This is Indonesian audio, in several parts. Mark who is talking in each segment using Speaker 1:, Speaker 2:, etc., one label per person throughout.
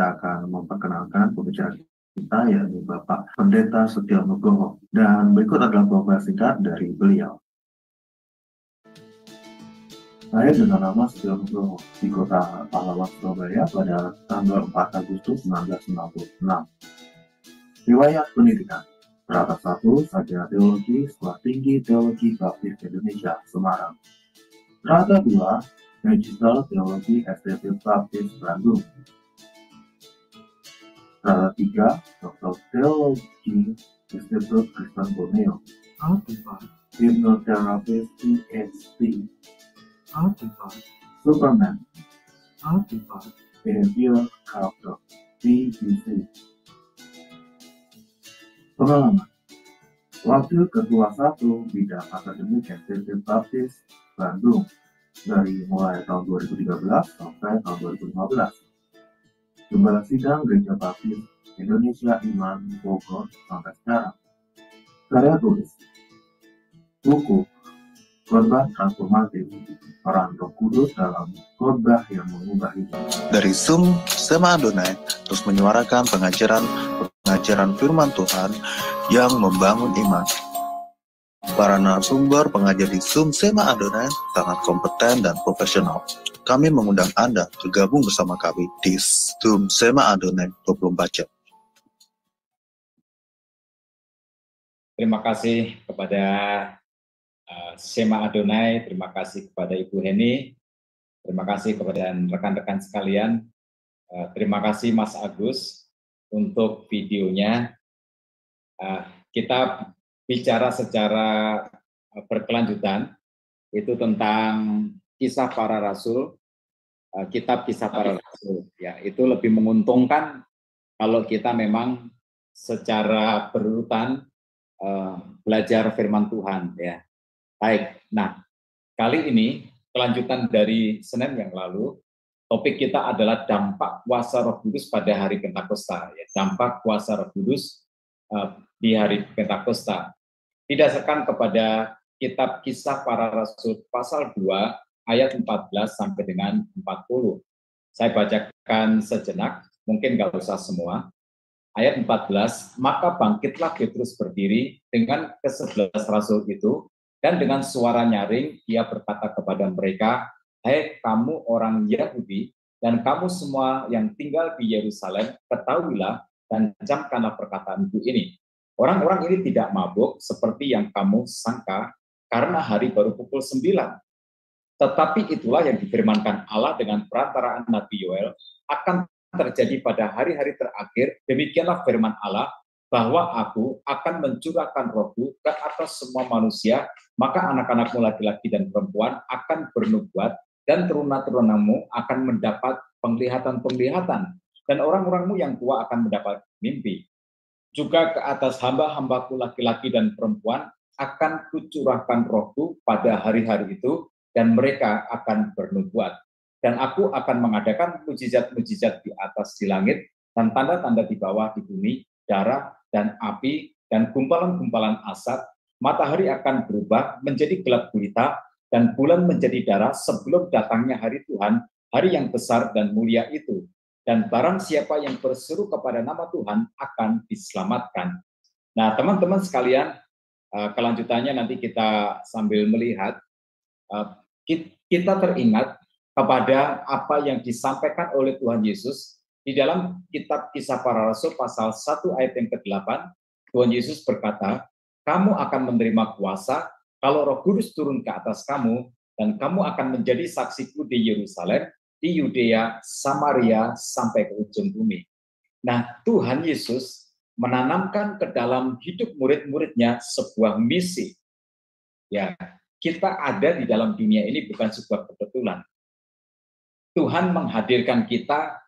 Speaker 1: kita akan memperkenalkan pembicara kita, yaitu Bapak Pendeta Setio Nugroho. Dan berikut adalah profil singkat dari beliau. Saya dengan nama Setio Nugroho di kota Pahlawan, Surabaya pada tanggal 4 Agustus 1996. Riwayat pendidikan. Strata 1, Sarjana Teologi, Sekolah Tinggi Teologi Baptis Indonesia, Semarang. Strata 2, Magister Teologi STT Baptis Bandung. Strata 3, Doktor Teologi Institut Kristen Borneo. Hipnoterapis PhD. Superman. Behavior Character BBC. Pengalaman. Wakil Ketua 1 Bidang Akademik STT Baptis Bandung dari mulai tahun 2013 sampai tahun 2015. Gembala Sidang Gereja Baptis Indonesia Iman Bogor sampai sekarang. Karya tulis. Buku Khotbah Transformatif, Peran Roh Kudus dalam Khotbah yang Mengubah Hidup.
Speaker 2: Dari Zoom Sema Adonai terus menyuarakan pengajaran firman Tuhan yang membangun iman. Para narasumber pengajar di Zoom Sema Adonai sangat kompeten dan profesional. Kami mengundang Anda bergabung bersama kami di Zoom Sema Adonai 24 jam.
Speaker 3: Terima kasih kepada Sema Adonai, terima kasih kepada Ibu Heni, terima kasih kepada rekan-rekan sekalian, terima kasih Mas Agus untuk videonya. Kita bicara secara berkelanjutan, itu tentang kisah para rasul, kitab kisah para rasul. Ya, itu lebih menguntungkan kalau kita memang secara berurutan belajar firman Tuhan. Ya, baik. Nah, kali ini kelanjutan dari Senin yang lalu, topik kita adalah dampak kuasa Roh Kudus pada hari Pentakosta. Ya, dampak kuasa Roh Kudus di hari Pentakosta didasarkan kepada kitab Kisah Para Rasul pasal 2 ayat 14 sampai dengan 40. Saya bacakan sejenak, mungkin nggak usah semua. Ayat 14, maka bangkitlah Petrus berdiri dengan ke-11 rasul itu, dan dengan suara nyaring ia berkata kepada mereka, "Hai kamu orang Yahudi dan kamu semua yang tinggal di Yerusalem, ketahuilah dan camkanlah perkataanku ini. Orang-orang ini tidak mabuk seperti yang kamu sangka, karena hari baru pukul 9. Tetapi itulah yang difirmankan Allah dengan perantaraan Nabi Yoel akan terjadi pada hari-hari terakhir. Demikianlah firman Allah, bahwa aku akan mencurahkan rohku ke atas semua manusia, maka anak-anakmu laki-laki dan perempuan akan bernubuat, dan teruna-terunamu akan mendapat penglihatan-penglihatan, dan orang-orangmu yang tua akan mendapat mimpi. Juga ke atas hamba-hambaku laki-laki dan perempuan akan kucurahkan rohku pada hari-hari itu, dan mereka akan bernubuat. Dan aku akan mengadakan mujizat-mujizat di atas di langit, dan tanda-tanda di bawah di bumi, darah dan api, dan gumpalan-gumpalan asap. Matahari akan berubah menjadi gelap gulita, dan bulan menjadi darah sebelum datangnya hari Tuhan, hari yang besar dan mulia itu. Dan barang siapa yang berseru kepada nama Tuhan akan diselamatkan." Nah, teman-teman sekalian, kelanjutannya nanti kita sambil melihat, kita teringat kepada apa yang disampaikan oleh Tuhan Yesus di dalam kitab Kisah Para Rasul pasal 1 ayat yang ke-8. Tuhan Yesus berkata, "Kamu akan menerima kuasa kalau Roh Kudus turun ke atas kamu, dan kamu akan menjadi saksiku di Yerusalem, di Yudea, Samaria, sampai ke ujung bumi." Nah, Tuhan Yesus menanamkan ke dalam hidup murid-muridnya sebuah misi. Ya, kita ada di dalam dunia ini bukan sebuah kebetulan. Tuhan menghadirkan kita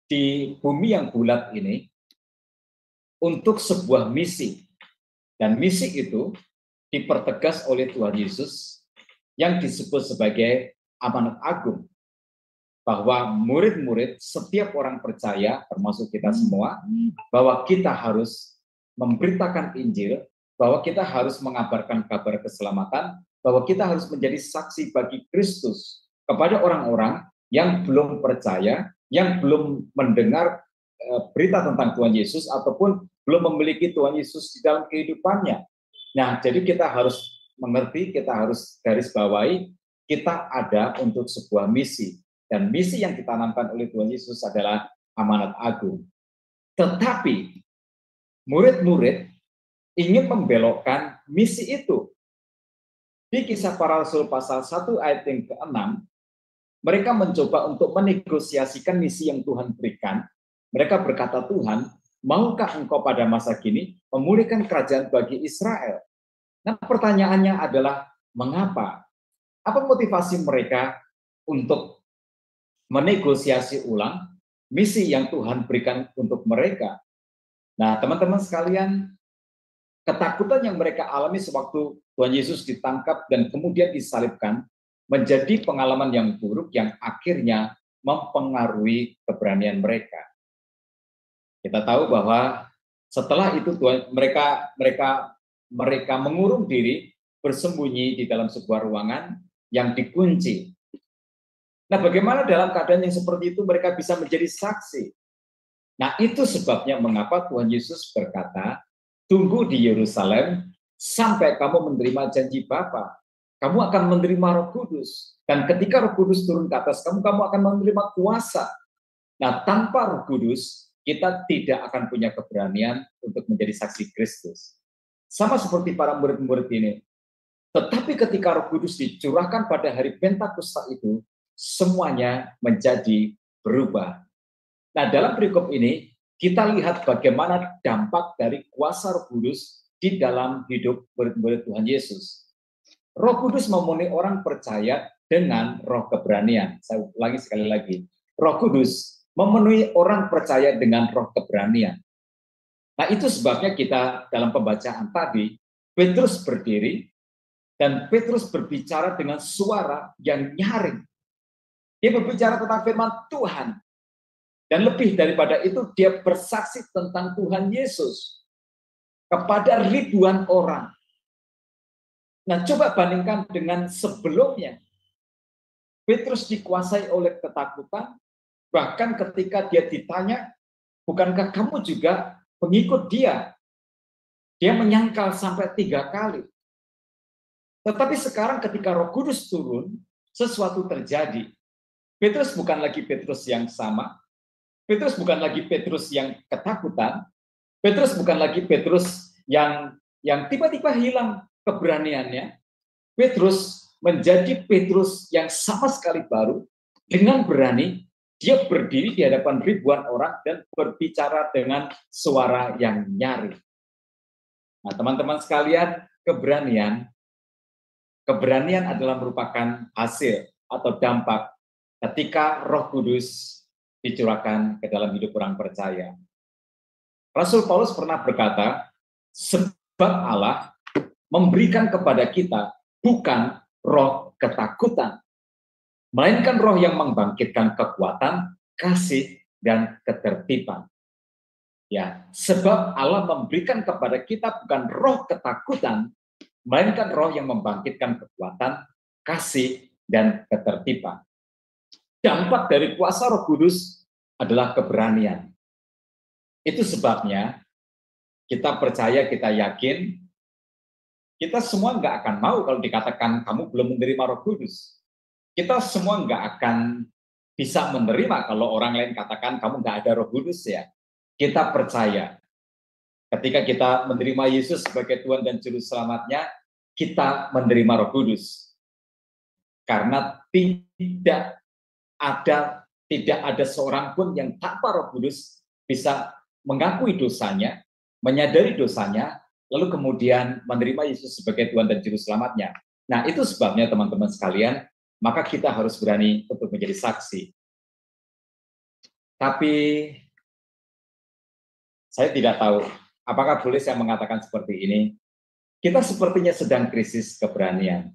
Speaker 3: di bumi yang bulat ini untuk sebuah misi. Dan misi itu dipertegas oleh Tuhan Yesus yang disebut sebagai amanat agung. Bahwa murid-murid, setiap orang percaya, termasuk kita semua, bahwa kita harus memberitakan Injil, bahwa kita harus mengabarkan kabar keselamatan, bahwa kita harus menjadi saksi bagi Kristus kepada orang-orang yang belum percaya, yang belum mendengar berita tentang Tuhan Yesus ataupun belum memiliki Tuhan Yesus di dalam kehidupannya. Nah, jadi kita harus mengerti, kita harus garis bawahi, kita ada untuk sebuah misi. Dan misi yang ditanamkan oleh Tuhan Yesus adalah amanat agung. Tetapi murid-murid ingin membelokkan misi itu. Di Kisah Para Rasul pasal 1 ayat yang ke-6, mereka mencoba untuk menegosiasikan misi yang Tuhan berikan. Mereka berkata, Tuhan, maukah engkau pada masa kini memulihkan kerajaan bagi Israel? Nah, pertanyaannya adalah, mengapa? Apa motivasi mereka untuk menegosiasi ulang misi yang Tuhan berikan untuk mereka? Nah, teman-teman sekalian, ketakutan yang mereka alami sewaktu Tuhan Yesus ditangkap dan kemudian disalibkan menjadi pengalaman yang buruk yang akhirnya mempengaruhi keberanian mereka. Kita tahu bahwa setelah itu mereka mengurung diri, bersembunyi di dalam sebuah ruangan yang dikunci. Nah, bagaimana dalam keadaan yang seperti itu mereka bisa menjadi saksi? Nah, itu sebabnya mengapa Tuhan Yesus berkata, tunggu di Yerusalem sampai kamu menerima janji Bapa. Kamu akan menerima Roh Kudus. Dan ketika Roh Kudus turun ke atas kamu, kamu akan menerima kuasa. Nah, tanpa Roh Kudus, kita tidak akan punya keberanian untuk menjadi saksi Kristus. Sama seperti para murid-murid ini. Tetapi ketika Roh Kudus dicurahkan pada hari Pentakosta itu, semuanya menjadi berubah. Nah, dalam perikop ini, kita lihat bagaimana dampak dari kuasa Roh Kudus di dalam hidup murid-murid Tuhan Yesus. Roh Kudus memenuhi orang percaya dengan roh keberanian. Saya ulangi sekali lagi. Roh Kudus memenuhi orang percaya dengan roh keberanian. Nah, itu sebabnya kita dalam pembacaan tadi, Petrus berdiri dan Petrus berbicara dengan suara yang nyaring. Dia berbicara tentang firman Tuhan. Dan lebih daripada itu, dia bersaksi tentang Tuhan Yesus kepada ribuan orang. Nah, coba bandingkan dengan sebelumnya. Petrus dikuasai oleh ketakutan, bahkan ketika dia ditanya, bukankah kamu juga pengikut dia? Dia menyangkal sampai 3 kali. Tetapi sekarang ketika Roh Kudus turun, sesuatu terjadi. Petrus bukan lagi Petrus yang sama, Petrus bukan lagi Petrus yang ketakutan, Petrus bukan lagi Petrus yang tiba-tiba hilang keberaniannya. Petrus menjadi Petrus yang sama sekali baru, dengan berani, dia berdiri di hadapan ribuan orang dan berbicara dengan suara yang nyaring. Nah, teman-teman sekalian, keberanian adalah merupakan hasil atau dampak ketika Roh Kudus dicurahkan ke dalam hidup orang percaya. Rasul Paulus pernah berkata, sebab Allah memberikan kepada kita bukan roh ketakutan, melainkan roh yang membangkitkan kekuatan, kasih, dan ketertiban. Ya, sebab Allah memberikan kepada kita bukan roh ketakutan, melainkan roh yang membangkitkan kekuatan, kasih, dan ketertiban. Dampak dari kuasa Roh Kudus adalah keberanian. Itu sebabnya kita percaya, kita yakin, kita semua nggak akan mau kalau dikatakan kamu belum menerima Roh Kudus. Kita semua nggak akan bisa menerima kalau orang lain katakan kamu nggak ada Roh Kudus ya. Kita percaya. Ketika kita menerima Yesus sebagai Tuhan dan Juru Selamatnya, kita menerima Roh Kudus. Karena tidak ada seorang pun yang tanpa Roh Kudus bisa mengakui dosanya, menyadari dosanya, lalu kemudian menerima Yesus sebagai Tuhan dan Juru Selamatnya. Nah, itu sebabnya teman-teman sekalian, maka kita harus berani untuk menjadi saksi. Tapi saya tidak tahu apakah boleh saya mengatakan seperti ini. Kita sepertinya sedang krisis keberanian.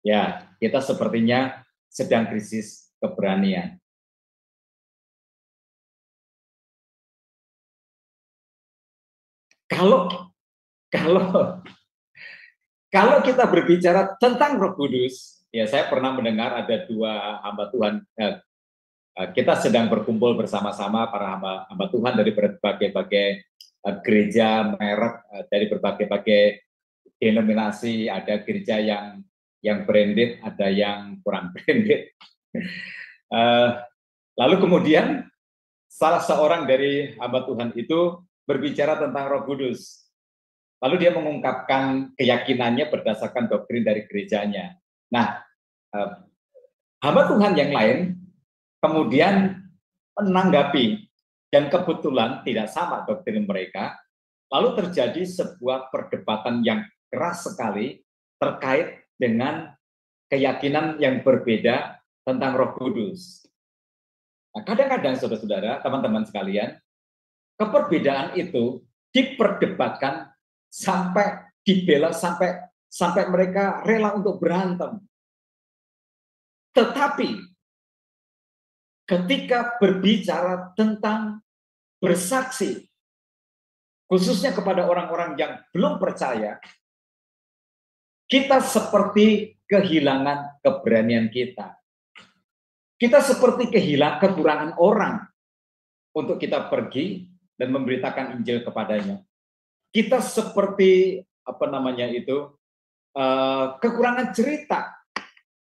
Speaker 3: Ya, kita sepertinya sedang krisis keberanian. Kalau kita berbicara tentang Roh Kudus, ya saya pernah mendengar ada 2 hamba Tuhan, Kita sedang berkumpul bersama-sama para hamba Tuhan dari berbagai-bagai gereja, merek, dari berbagai-bagai denominasi. Ada gereja yang branded, ada yang kurang branded. Lalu kemudian salah seorang dari hamba Tuhan itu berbicara tentang Roh Kudus. Lalu dia mengungkapkan keyakinannya berdasarkan doktrin dari gerejanya. Nah, hamba Tuhan yang lain kemudian menanggapi, dan kebetulan tidak sama doktrin mereka, lalu terjadi sebuah perdebatan yang keras sekali terkait dengan keyakinan yang berbeda tentang Roh Kudus. Nah, kadang-kadang saudara-saudara, teman-teman sekalian, keperbedaan itu diperdebatkan sampai dibela, sampai mereka rela untuk berantem. Tetapi ketika berbicara tentang bersaksi, khususnya kepada orang-orang yang belum percaya, kita seperti kehilangan keberanian kita. Kita seperti kehilangan kekurangan orang untuk kita pergi dan memberitakan Injil kepadanya. Kita seperti kekurangan cerita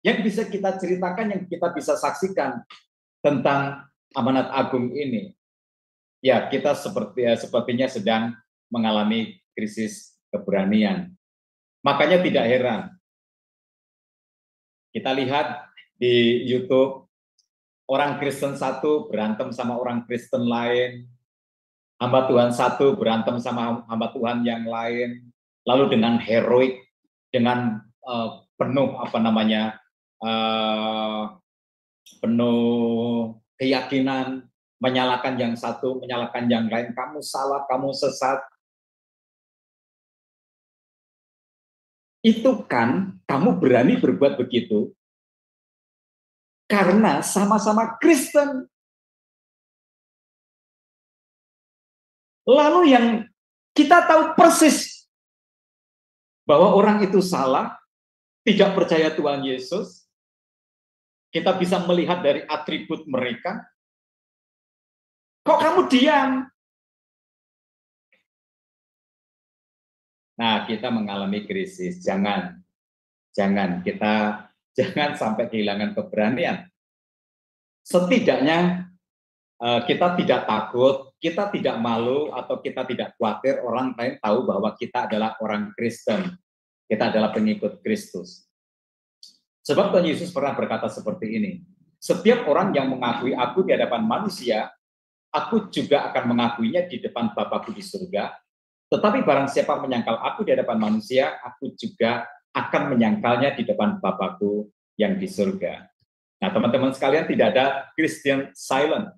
Speaker 3: yang bisa kita ceritakan, yang kita bisa saksikan tentang amanat agung ini. Ya, kita sepertinya sedang mengalami krisis keberanian. Makanya tidak heran kita lihat di YouTube orang Kristen satu berantem sama orang Kristen lain, hamba Tuhan satu berantem sama hamba Tuhan yang lain, lalu dengan heroik, dengan penuh penuh keyakinan, menyalahkan yang satu, menyalahkan yang lain, kamu salah, kamu sesat. Itu kan kamu berani berbuat begitu karena sama-sama Kristen. Lalu yang kita tahu persis bahwa orang itu salah, tidak percaya Tuhan Yesus, kita bisa melihat dari atribut mereka. Kok kamu diam? Nah, kita mengalami krisis. Jangan sampai kehilangan keberanian. Setidaknya kita tidak takut, kita tidak malu, atau kita tidak khawatir orang lain tahu bahwa kita adalah orang Kristen. Kita adalah pengikut Kristus. Sebab Tuhan Yesus pernah berkata seperti ini, setiap orang yang mengakui aku di hadapan manusia, aku juga akan mengakuinya di depan Bapa-Ku di surga. Tetapi barang siapa menyangkal aku di hadapan manusia, aku juga akan menyangkalnya di depan Bapa-Ku yang di surga. Nah, teman-teman sekalian, tidak ada Christian silent,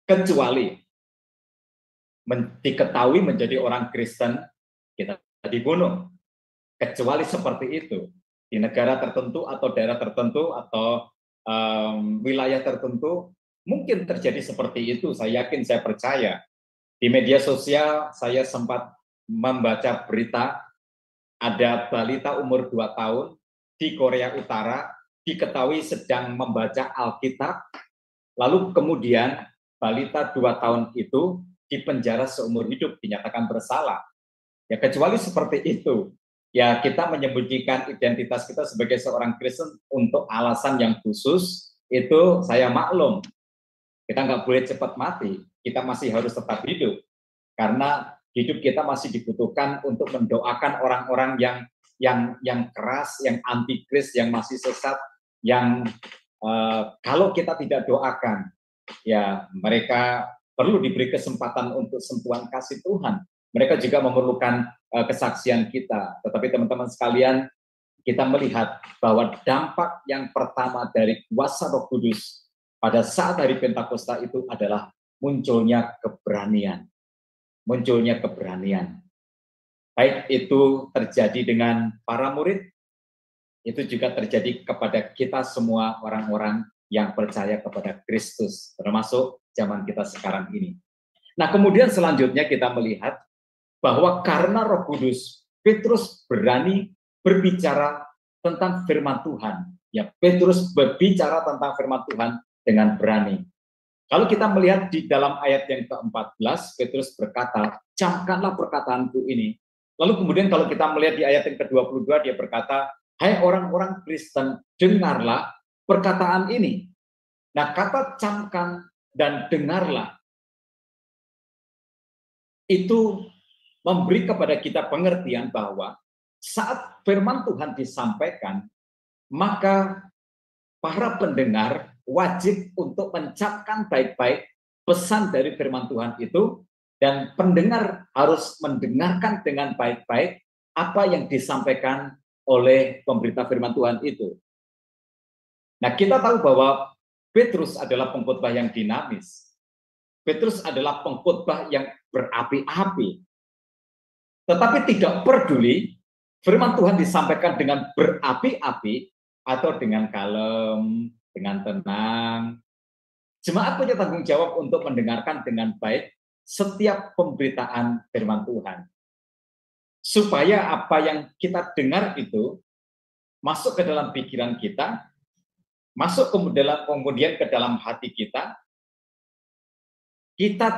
Speaker 3: kecuali diketahui menjadi orang Kristen, kita dibunuh. Kecuali seperti itu. Di negara tertentu atau daerah tertentu atau wilayah tertentu, mungkin terjadi seperti itu. Saya yakin, saya percaya. Di media sosial, saya sempat membaca berita, ada balita umur 2 tahun di Korea Utara, diketahui sedang membaca Alkitab, lalu kemudian balita 2 tahun itu dipenjara seumur hidup, dinyatakan bersalah. Ya, kecuali seperti itu. Ya, kita menyembunyikan identitas kita sebagai seorang Kristen untuk alasan yang khusus, itu saya maklum. Kita nggak boleh cepat mati, kita masih harus tetap hidup. Karena hidup kita masih dibutuhkan untuk mendoakan orang-orang yang keras, yang antikris, yang masih sesat, yang kalau kita tidak doakan, ya mereka perlu diberi kesempatan untuk sentuhan kasih Tuhan. Mereka juga memerlukan kesaksian kita. Tetapi teman-teman sekalian, kita melihat bahwa dampak yang pertama dari kuasa Roh Kudus pada saat hari Pentakosta itu adalah munculnya keberanian. Munculnya keberanian. Baik itu terjadi dengan para murid, itu juga terjadi kepada kita semua orang-orang yang percaya kepada Kristus, termasuk zaman kita sekarang ini. Nah, kemudian selanjutnya kita melihat bahwa karena Roh Kudus, Petrus berani berbicara tentang firman Tuhan. Ya, Petrus berbicara tentang firman Tuhan dengan berani. Kalau kita melihat di dalam ayat yang ke-14, Petrus berkata, camkanlah perkataanku ini. Lalu kemudian kalau kita melihat di ayat yang ke-22, dia berkata, hai orang-orang Kristen, dengarlah perkataan ini. Nah, kata camkan dan dengarlah, itu memberi kepada kita pengertian bahwa saat firman Tuhan disampaikan, maka para pendengar wajib untuk mencapkan baik-baik pesan dari firman Tuhan itu, dan pendengar harus mendengarkan dengan baik-baik apa yang disampaikan oleh pemberita firman Tuhan itu. Nah, kita tahu bahwa Petrus adalah pengkhotbah yang dinamis. Petrus adalah pengkhotbah yang berapi-api. Tetapi tidak peduli firman Tuhan disampaikan dengan berapi-api atau dengan kalem, dengan tenang. Jemaat punya tanggung jawab untuk mendengarkan dengan baik setiap pemberitaan firman Tuhan. Supaya apa yang kita dengar itu masuk ke dalam pikiran kita, masuk kemudian ke dalam hati kita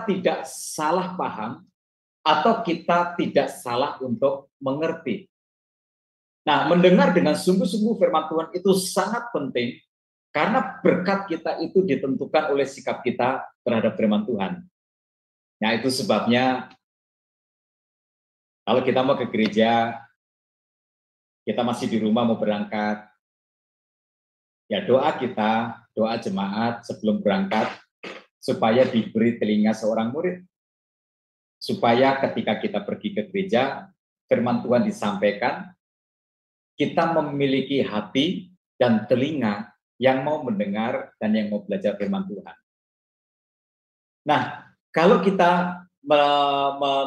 Speaker 3: tidak salah paham atau kita tidak salah untuk mengerti. Nah, mendengar dengan sungguh-sungguh firman Tuhan itu sangat penting, karena berkat kita itu ditentukan oleh sikap kita terhadap firman Tuhan. Nah, itu sebabnya kalau kita mau ke gereja, kita masih di rumah mau berangkat, ya doa kita, doa jemaat sebelum berangkat, supaya diberi telinga seorang murid. Supaya ketika kita pergi ke gereja, firman Tuhan disampaikan, kita memiliki hati dan telinga yang mau mendengar dan yang mau belajar firman Tuhan. Nah, kalau kita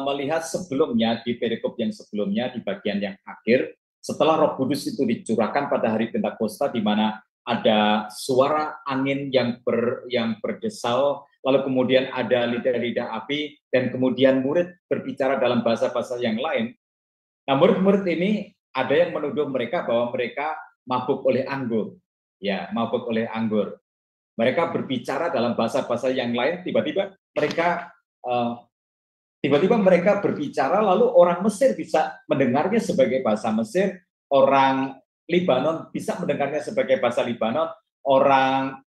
Speaker 3: melihat sebelumnya, di perikop yang sebelumnya, di bagian yang akhir, setelah Roh Kudus itu dicurahkan pada hari Pentakosta, di mana ada suara angin yang berdesau, lalu kemudian ada lidah-lidah api, dan kemudian murid berbicara dalam bahasa-bahasa yang lain. Nah, murid-murid ini ada yang menuduh mereka bahwa mereka mabuk oleh anggur. Ya, mabuk oleh anggur. Mereka berbicara dalam bahasa-bahasa yang lain, tiba-tiba mereka berbicara, lalu orang Mesir bisa mendengarnya sebagai bahasa Mesir, orang Libanon bisa mendengarnya sebagai bahasa Libanon, orang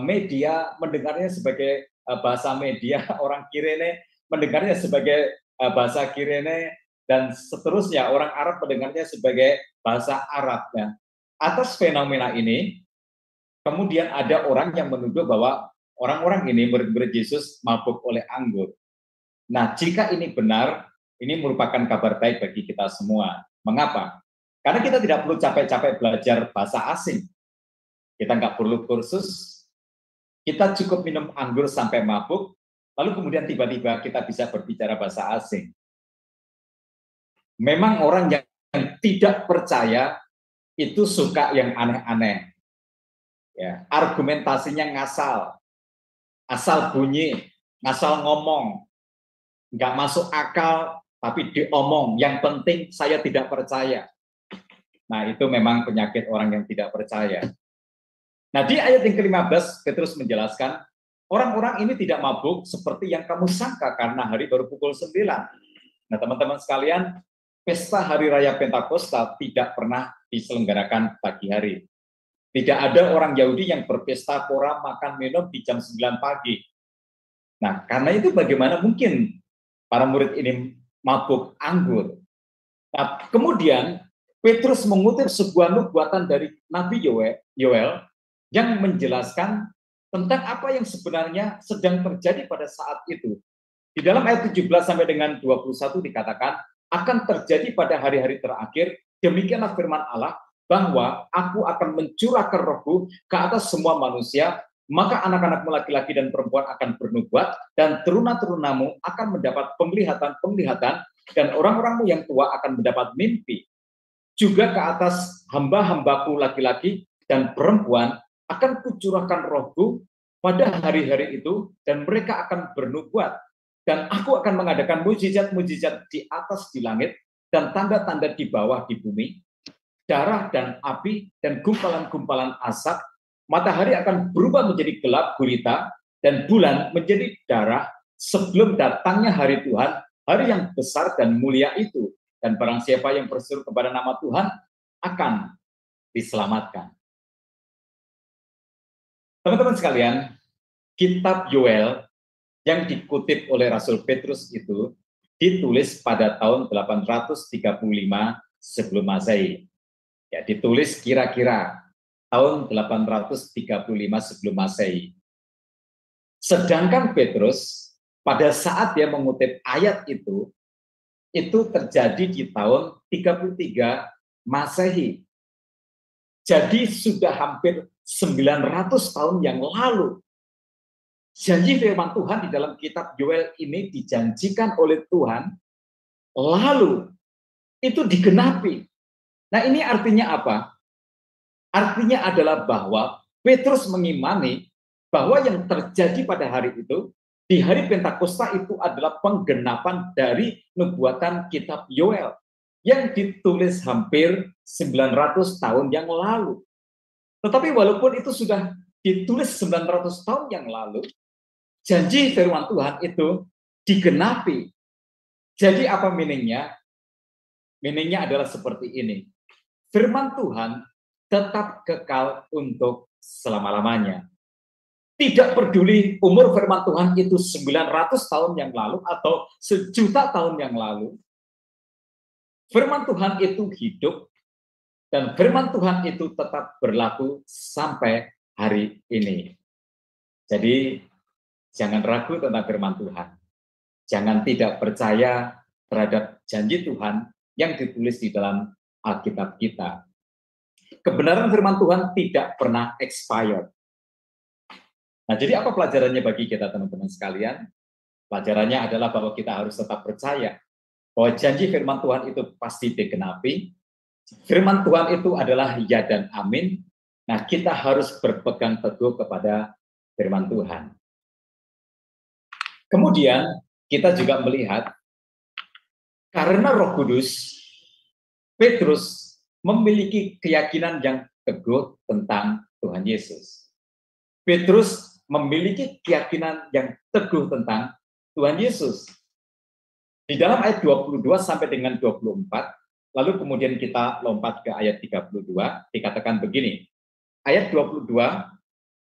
Speaker 3: Media mendengarnya sebagai bahasa Media, orang Kirene mendengarnya sebagai bahasa Kirene, dan seterusnya, orang Arab mendengarnya sebagai bahasa Arab. Ya. Atas fenomena ini, kemudian ada orang yang menuduh bahwa orang-orang ini, murid-murid Yesus, mabuk oleh anggur. Nah, jika ini benar, ini merupakan kabar baik bagi kita semua. Mengapa? Karena kita tidak perlu capek-capek belajar bahasa asing. Kita nggak perlu kursus, kita cukup minum anggur sampai mabuk, lalu kemudian tiba-tiba kita bisa berbicara bahasa asing. Memang orang yang tidak percaya itu suka yang aneh-aneh. Ya, argumentasinya ngasal, asal bunyi, ngasal ngomong, nggak masuk akal, tapi diomong. Yang penting saya tidak percaya. Nah, itu memang penyakit orang yang tidak percaya. Nah, di ayat yang ke-15, Petrus menjelaskan, orang-orang ini tidak mabuk seperti yang kamu sangka karena hari baru pukul 9. Nah, teman-teman sekalian, pesta Hari Raya Pentakosta tidak pernah diselenggarakan pagi hari. Tidak ada orang Yahudi yang berpesta pora makan minum di jam 9 pagi. Nah, karena itu bagaimana mungkin para murid ini mabuk anggur? Nah, kemudian Petrus mengutip sebuah nubuatan dari Nabi Yoel yang menjelaskan tentang apa yang sebenarnya sedang terjadi pada saat itu. Di dalam ayat 17 sampai dengan 21 dikatakan, akan terjadi pada hari-hari terakhir, demikianlah firman Allah, bahwa aku akan mencurahkan rohku ke atas semua manusia, maka anak-anakmu laki-laki dan perempuan akan bernubuat, dan teruna-terunamu akan mendapat penglihatan, dan orang-orangmu yang tua akan mendapat mimpi. Juga ke atas hamba-hambaku laki-laki dan perempuan akan kucurahkan rohku pada hari-hari itu, dan mereka akan bernubuat. Dan aku akan mengadakan mujizat-mujizat di atas di langit, dan tanda-tanda di bawah di bumi, darah dan api, dan gumpalan-gumpalan asap, matahari akan berubah menjadi gelap gulita, dan bulan menjadi darah sebelum datangnya hari Tuhan, hari yang besar dan mulia itu. Dan barang siapa yang berseru kepada nama Tuhan akan diselamatkan. Teman-teman sekalian, kitab Yoel yang dikutip oleh Rasul Petrus itu ditulis pada tahun 835 sebelum Masehi. Ya, ditulis kira-kira tahun 835 sebelum Masehi. Sedangkan Petrus pada saat dia mengutip ayat itu terjadi di tahun 33 Masehi. Jadi sudah hampir 900 tahun yang lalu. Janji firman Tuhan di dalam kitab Yoel ini dijanjikan oleh Tuhan, lalu itu digenapi. Nah, ini artinya apa? Artinya adalah bahwa Petrus mengimani bahwa yang terjadi pada hari itu, di hari Pentakosta itu adalah penggenapan dari nubuatan kitab Yoel yang ditulis hampir 900 tahun yang lalu. Tetapi walaupun itu sudah ditulis 900 tahun yang lalu, janji firman Tuhan itu digenapi. Jadi apa meaningnya? Meaningnya adalah seperti ini. Firman Tuhan tetap kekal untuk selama-lamanya. Tidak peduli umur firman Tuhan itu 900 tahun yang lalu atau 1.000.000 tahun yang lalu. Firman Tuhan itu hidup dan firman Tuhan itu tetap berlaku sampai hari ini. Jadi jangan ragu tentang firman Tuhan. Jangan tidak percaya terhadap janji Tuhan yang ditulis di dalam Alkitab kita. Kebenaran firman Tuhan tidak pernah expired. Nah, jadi apa pelajarannya bagi kita teman-teman sekalian? Pelajarannya adalah bahwa kita harus tetap percaya bahwa janji firman Tuhan itu pasti digenapi. Firman Tuhan itu adalah ya dan amin. Nah, kita harus berpegang teguh kepada firman Tuhan. Kemudian kita juga melihat karena Roh Kudus, Petrus memiliki keyakinan yang teguh tentang Tuhan Yesus. Petrus memiliki keyakinan yang teguh tentang Tuhan Yesus. Di dalam ayat 22 sampai dengan 24, lalu kemudian kita lompat ke ayat 32, dikatakan begini. Ayat 22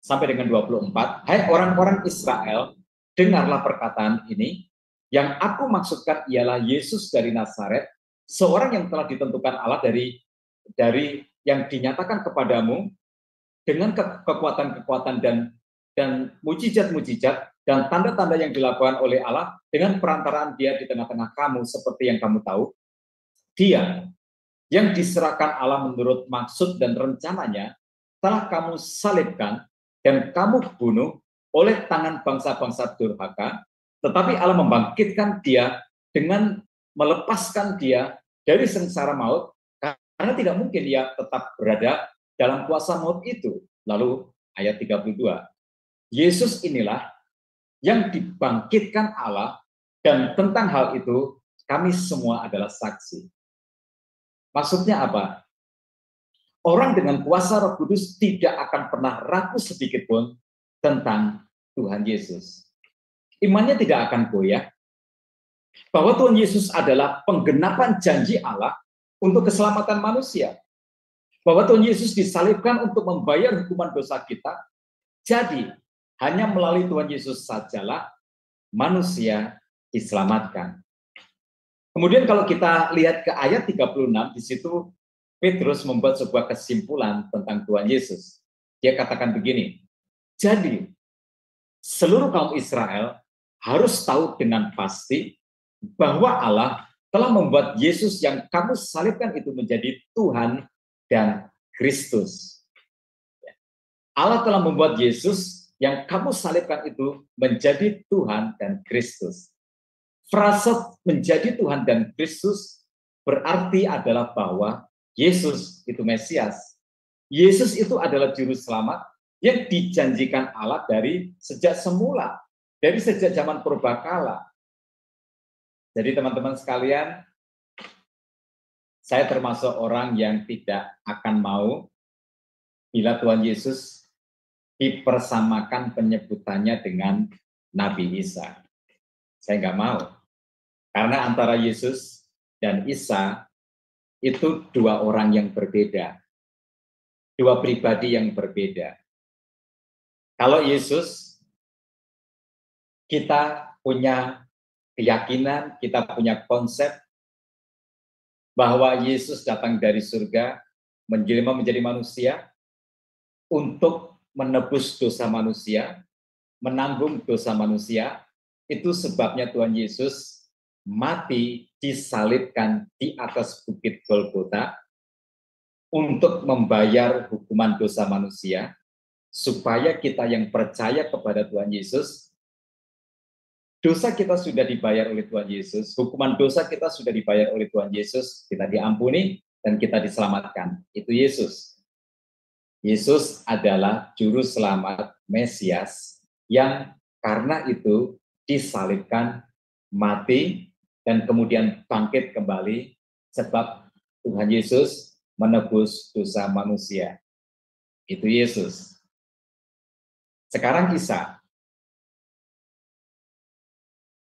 Speaker 3: sampai dengan 24, hai orang-orang Israel, dengarlah perkataan ini, yang aku maksudkan ialah Yesus dari Nazaret, seorang yang telah ditentukan Allah dari yang dinyatakan kepadamu dengan kekuatan-kekuatan dan mujizat-mujizat dan tanda-tanda yang dilakukan oleh Allah dengan perantaraan dia di tengah-tengah kamu seperti yang kamu tahu. Dia yang diserahkan Allah menurut maksud dan rencananya telah kamu salibkan dan kamu bunuh oleh tangan bangsa-bangsa durhaka, tetapi Allah membangkitkan dia dengan melepaskan dia dari sengsara maut, karena tidak mungkin dia tetap berada dalam kuasa maut itu. Lalu ayat 32, Yesus inilah yang dibangkitkan Allah, dan tentang hal itu kami semua adalah saksi. Maksudnya apa? Orang dengan kuasa Roh Kudus tidak akan pernah ragu sedikit pun tentang Tuhan Yesus. Imannya tidak akan goyah bahwa Tuhan Yesus adalah penggenapan janji Allah untuk keselamatan manusia. Bahwa Tuhan Yesus disalibkan untuk membayar hukuman dosa kita. Jadi, hanya melalui Tuhan Yesus sajalah manusia diselamatkan. Kemudian kalau kita lihat ke ayat 36, di situ Petrus membuat sebuah kesimpulan tentang Tuhan Yesus. Dia katakan begini, jadi seluruh kaum Israel harus tahu dengan pasti bahwa Allah telah membuat Yesus yang kamu salibkan itu menjadi Tuhan dan Kristus. Allah telah membuat Yesus yang kamu salibkan itu menjadi Tuhan dan Kristus. Frase menjadi Tuhan dan Kristus berarti adalah bahwa Yesus itu Mesias. Yesus itu adalah juru selamat yang dijanjikan Allah dari sejak semula, dari sejak zaman purbakala. Jadi teman-teman sekalian, saya termasuk orang yang tidak akan mau bila Tuhan Yesus dipersamakan penyebutannya dengan Nabi Isa. Saya nggak mau. Karena antara Yesus dan Isa itu dua orang yang berbeda. Dua pribadi yang berbeda. Kalau Yesus, kita punya keyakinan, kita punya konsep bahwa Yesus datang dari surga, menjelma menjadi manusia, untuk menebus dosa manusia, menanggung dosa manusia. Itu sebabnya Tuhan Yesus mati disalibkan di atas bukit Golgota untuk membayar hukuman dosa manusia, supaya kita yang percaya kepada Tuhan Yesus, dosa kita sudah dibayar oleh Tuhan Yesus, hukuman dosa kita sudah dibayar oleh Tuhan Yesus, kita diampuni dan kita diselamatkan. Itu Yesus. Yesus adalah juru selamat Mesias yang karena itu disalibkan, mati, dan kemudian bangkit kembali, sebab Tuhan Yesus menebus dosa manusia. Itu Yesus. Sekarang Isa.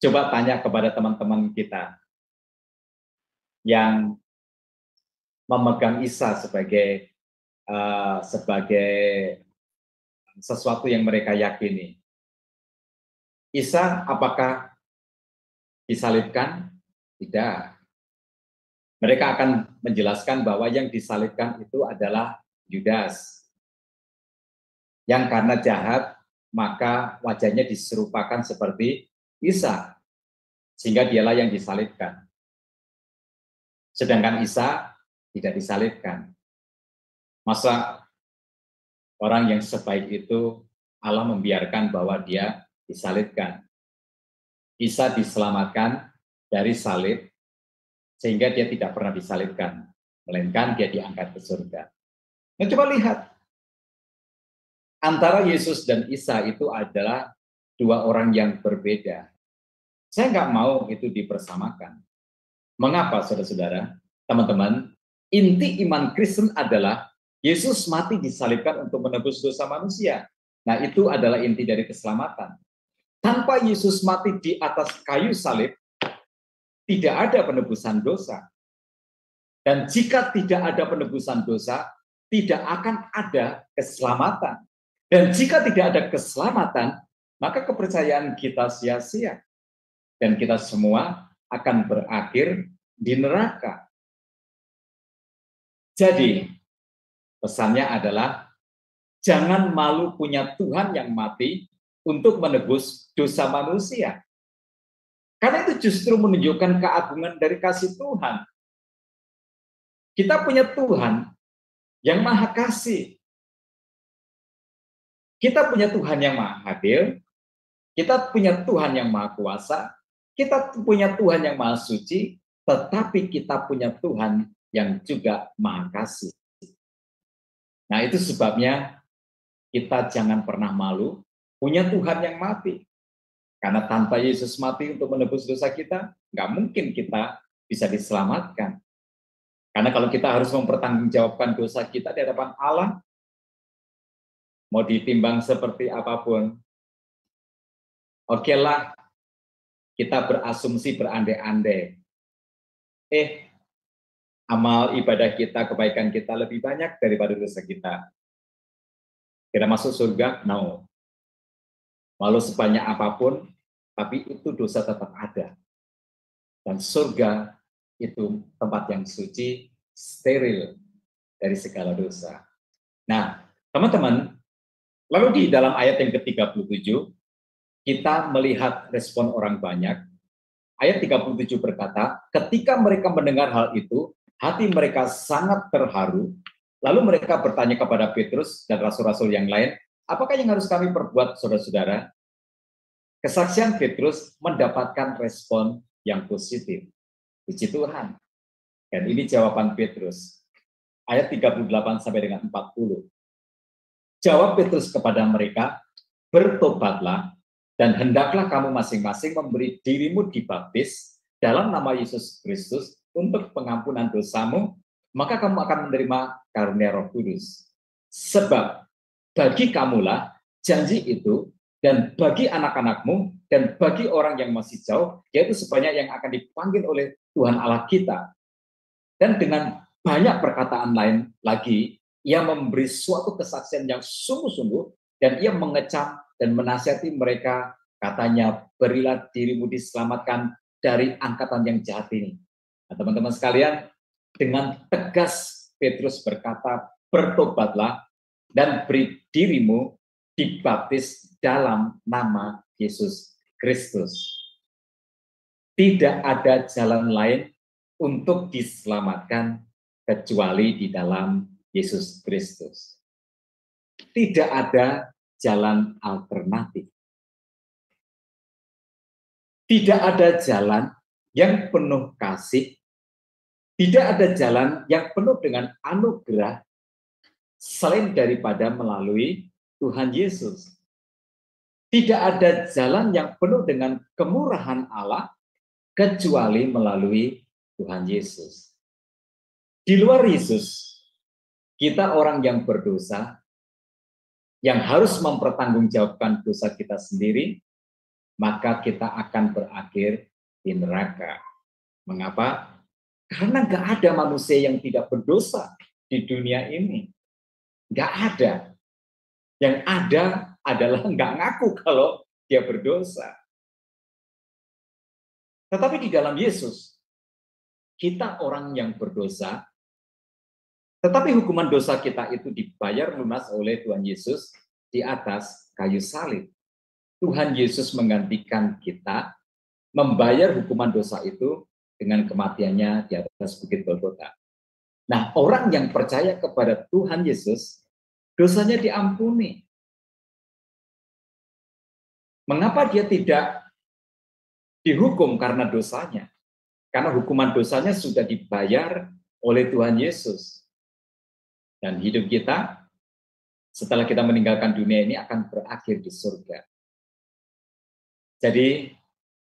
Speaker 3: Coba tanya kepada teman-teman kita yang memegang Isa sebagai sesuatu yang mereka yakini. Isa apakah disalibkan? Tidak. Mereka akan menjelaskan bahwa yang disalibkan itu adalah Yudas. Yang karena jahat, maka wajahnya diserupakan seperti Isa. Sehingga dialah yang disalibkan. Sedangkan Isa tidak disalibkan. Masa orang yang sebaik itu Allah membiarkan bahwa dia disalibkan. Isa diselamatkan dari salib, sehingga dia tidak pernah disalibkan, melainkan dia diangkat ke surga. Nah, coba lihat. Antara Yesus dan Isa itu adalah dua orang yang berbeda. Saya nggak mau itu dipersamakan. Mengapa, saudara-saudara? Teman-teman, inti iman Kristen adalah Yesus mati disalibkan untuk menebus dosa manusia. Nah, itu adalah inti dari keselamatan. Tanpa Yesus mati di atas kayu salib, tidak ada penebusan dosa. Dan jika tidak ada penebusan dosa, tidak akan ada keselamatan. Dan jika tidak ada keselamatan, maka kepercayaan kita sia-sia. Dan kita semua akan berakhir di neraka. Jadi, pesannya adalah, jangan malu punya Tuhan yang mati untuk menebus dosa manusia. Karena itu justru menunjukkan keagungan dari kasih Tuhan. Kita punya Tuhan yang maha kasih. Kita punya Tuhan yang maha adil. Kita punya Tuhan yang maha kuasa. Kita punya Tuhan yang maha suci. Tetapi kita punya Tuhan yang juga maha kasih. Nah, itu sebabnya kita jangan pernah malu punya Tuhan yang mati. Karena tanpa Yesus mati untuk menebus dosa kita, nggak mungkin kita bisa diselamatkan. Karena kalau kita harus mempertanggungjawabkan dosa kita di hadapan Allah, mau ditimbang seperti apapun, okelah kita berasumsi berandai-andai. Amal ibadah kita, kebaikan kita lebih banyak daripada dosa kita. Kita masuk surga? No. Walau sebanyak apapun, tapi itu dosa tetap ada. Dan surga itu tempat yang suci, steril dari segala dosa. Nah, teman-teman, lalu di dalam ayat yang ke-37, kita melihat respon orang banyak. Ayat 37 berkata, ketika mereka mendengar hal itu, hati mereka sangat terharu. Lalu mereka bertanya kepada Petrus dan rasul-rasul yang lain, apakah yang harus kami perbuat, saudara-saudara? Kesaksian Petrus mendapatkan respon yang positif. Puji Tuhan. Dan ini jawaban Petrus. Ayat 38 sampai dengan 40. Jawab Petrus kepada mereka, bertobatlah, dan hendaklah kamu masing-masing memberi dirimu dibaptis dalam nama Yesus Kristus untuk pengampunan dosamu, maka kamu akan menerima karunia Roh Kudus. Sebab bagi kamulah janji itu, dan bagi anak-anakmu, dan bagi orang yang masih jauh, yaitu sebanyak yang akan dipanggil oleh Tuhan Allah kita. Dan dengan banyak perkataan lain lagi, ia memberi suatu kesaksian yang sungguh-sungguh, dan ia mengecam dan menasihati mereka, katanya, berilah dirimu diselamatkan dari angkatan yang jahat ini. Nah, teman-teman sekalian, dengan tegas Petrus berkata, bertobatlah dan beri dirimu dibaptis dalam nama Yesus Kristus. Tidak ada jalan lain untuk diselamatkan kecuali di dalam Yesus Kristus. Tidak ada jalan alternatif. Tidak ada jalan yang penuh kasih, tidak ada jalan yang penuh dengan anugerah selain daripada melalui Tuhan Yesus. Tidak ada jalan yang penuh dengan kemurahan Allah kecuali melalui Tuhan Yesus. Di luar Yesus, kita orang yang berdosa, yang harus mempertanggungjawabkan dosa kita sendiri, maka kita akan berakhir di neraka. Mengapa? Karena nggak ada manusia yang tidak berdosa di dunia ini. Nggak ada. Yang ada adalah nggak ngaku kalau dia berdosa. Tetapi di dalam Yesus, kita orang yang berdosa, tetapi hukuman dosa kita itu dibayar lunas oleh Tuhan Yesus di atas kayu salib. Tuhan Yesus menggantikan kita, membayar hukuman dosa itu dengan kematiannya di atas bukit Golgota. Nah, orang yang percaya kepada Tuhan Yesus, dosanya diampuni. Mengapa dia tidak dihukum karena dosanya? Karena hukuman dosanya sudah dibayar oleh Tuhan Yesus. Dan hidup kita, setelah kita meninggalkan dunia ini, akan berakhir di surga. Jadi,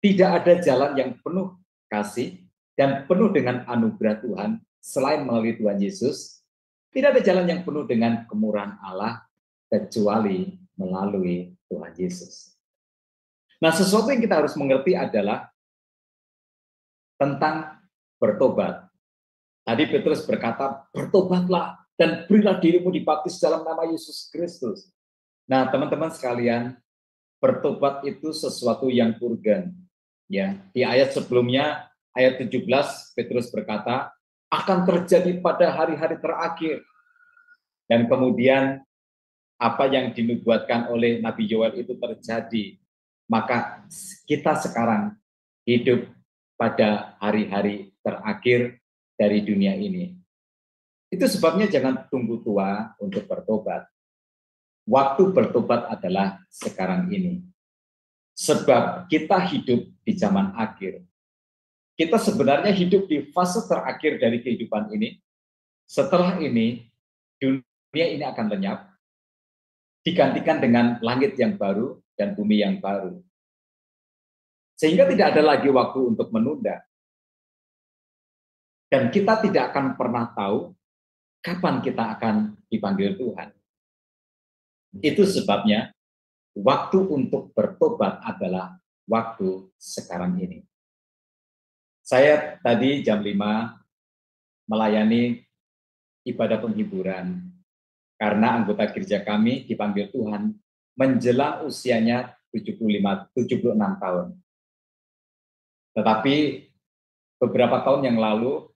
Speaker 3: tidak ada jalan yang penuh kasih dan penuh dengan anugerah Tuhan selain melalui Tuhan Yesus. Tidak ada jalan yang penuh dengan kemurahan Allah kecuali melalui Tuhan Yesus. Nah, sesuatu yang kita harus mengerti adalah tentang bertobat. Tadi Petrus berkata, bertobatlah dan berilah dirimu dibaptis dalam nama Yesus Kristus. Nah, teman-teman sekalian, bertobat itu sesuatu yang urgen. Ya, di ayat sebelumnya, ayat 17, Petrus berkata, akan terjadi pada hari-hari terakhir. Dan kemudian apa yang dinubuatkan oleh Nabi Yoel itu terjadi. Maka kita sekarang hidup pada hari-hari terakhir dari dunia ini. Itu sebabnya jangan tunggu tua untuk bertobat. Waktu bertobat adalah sekarang ini. Sebab kita hidup di zaman akhir. Kita sebenarnya hidup di fase terakhir dari kehidupan ini. Setelah ini, dunia ini akan lenyap, digantikan dengan langit yang baru dan bumi yang baru. Sehingga tidak ada lagi waktu untuk menunda. Dan kita tidak akan pernah tahu kapan kita akan dipanggil Tuhan. Itu sebabnya waktu untuk bertobat adalah waktu sekarang ini. Saya tadi jam 5 melayani ibadah penghiburan karena anggota gereja kami dipanggil Tuhan menjelang usianya 76 tahun. Tetapi beberapa tahun yang lalu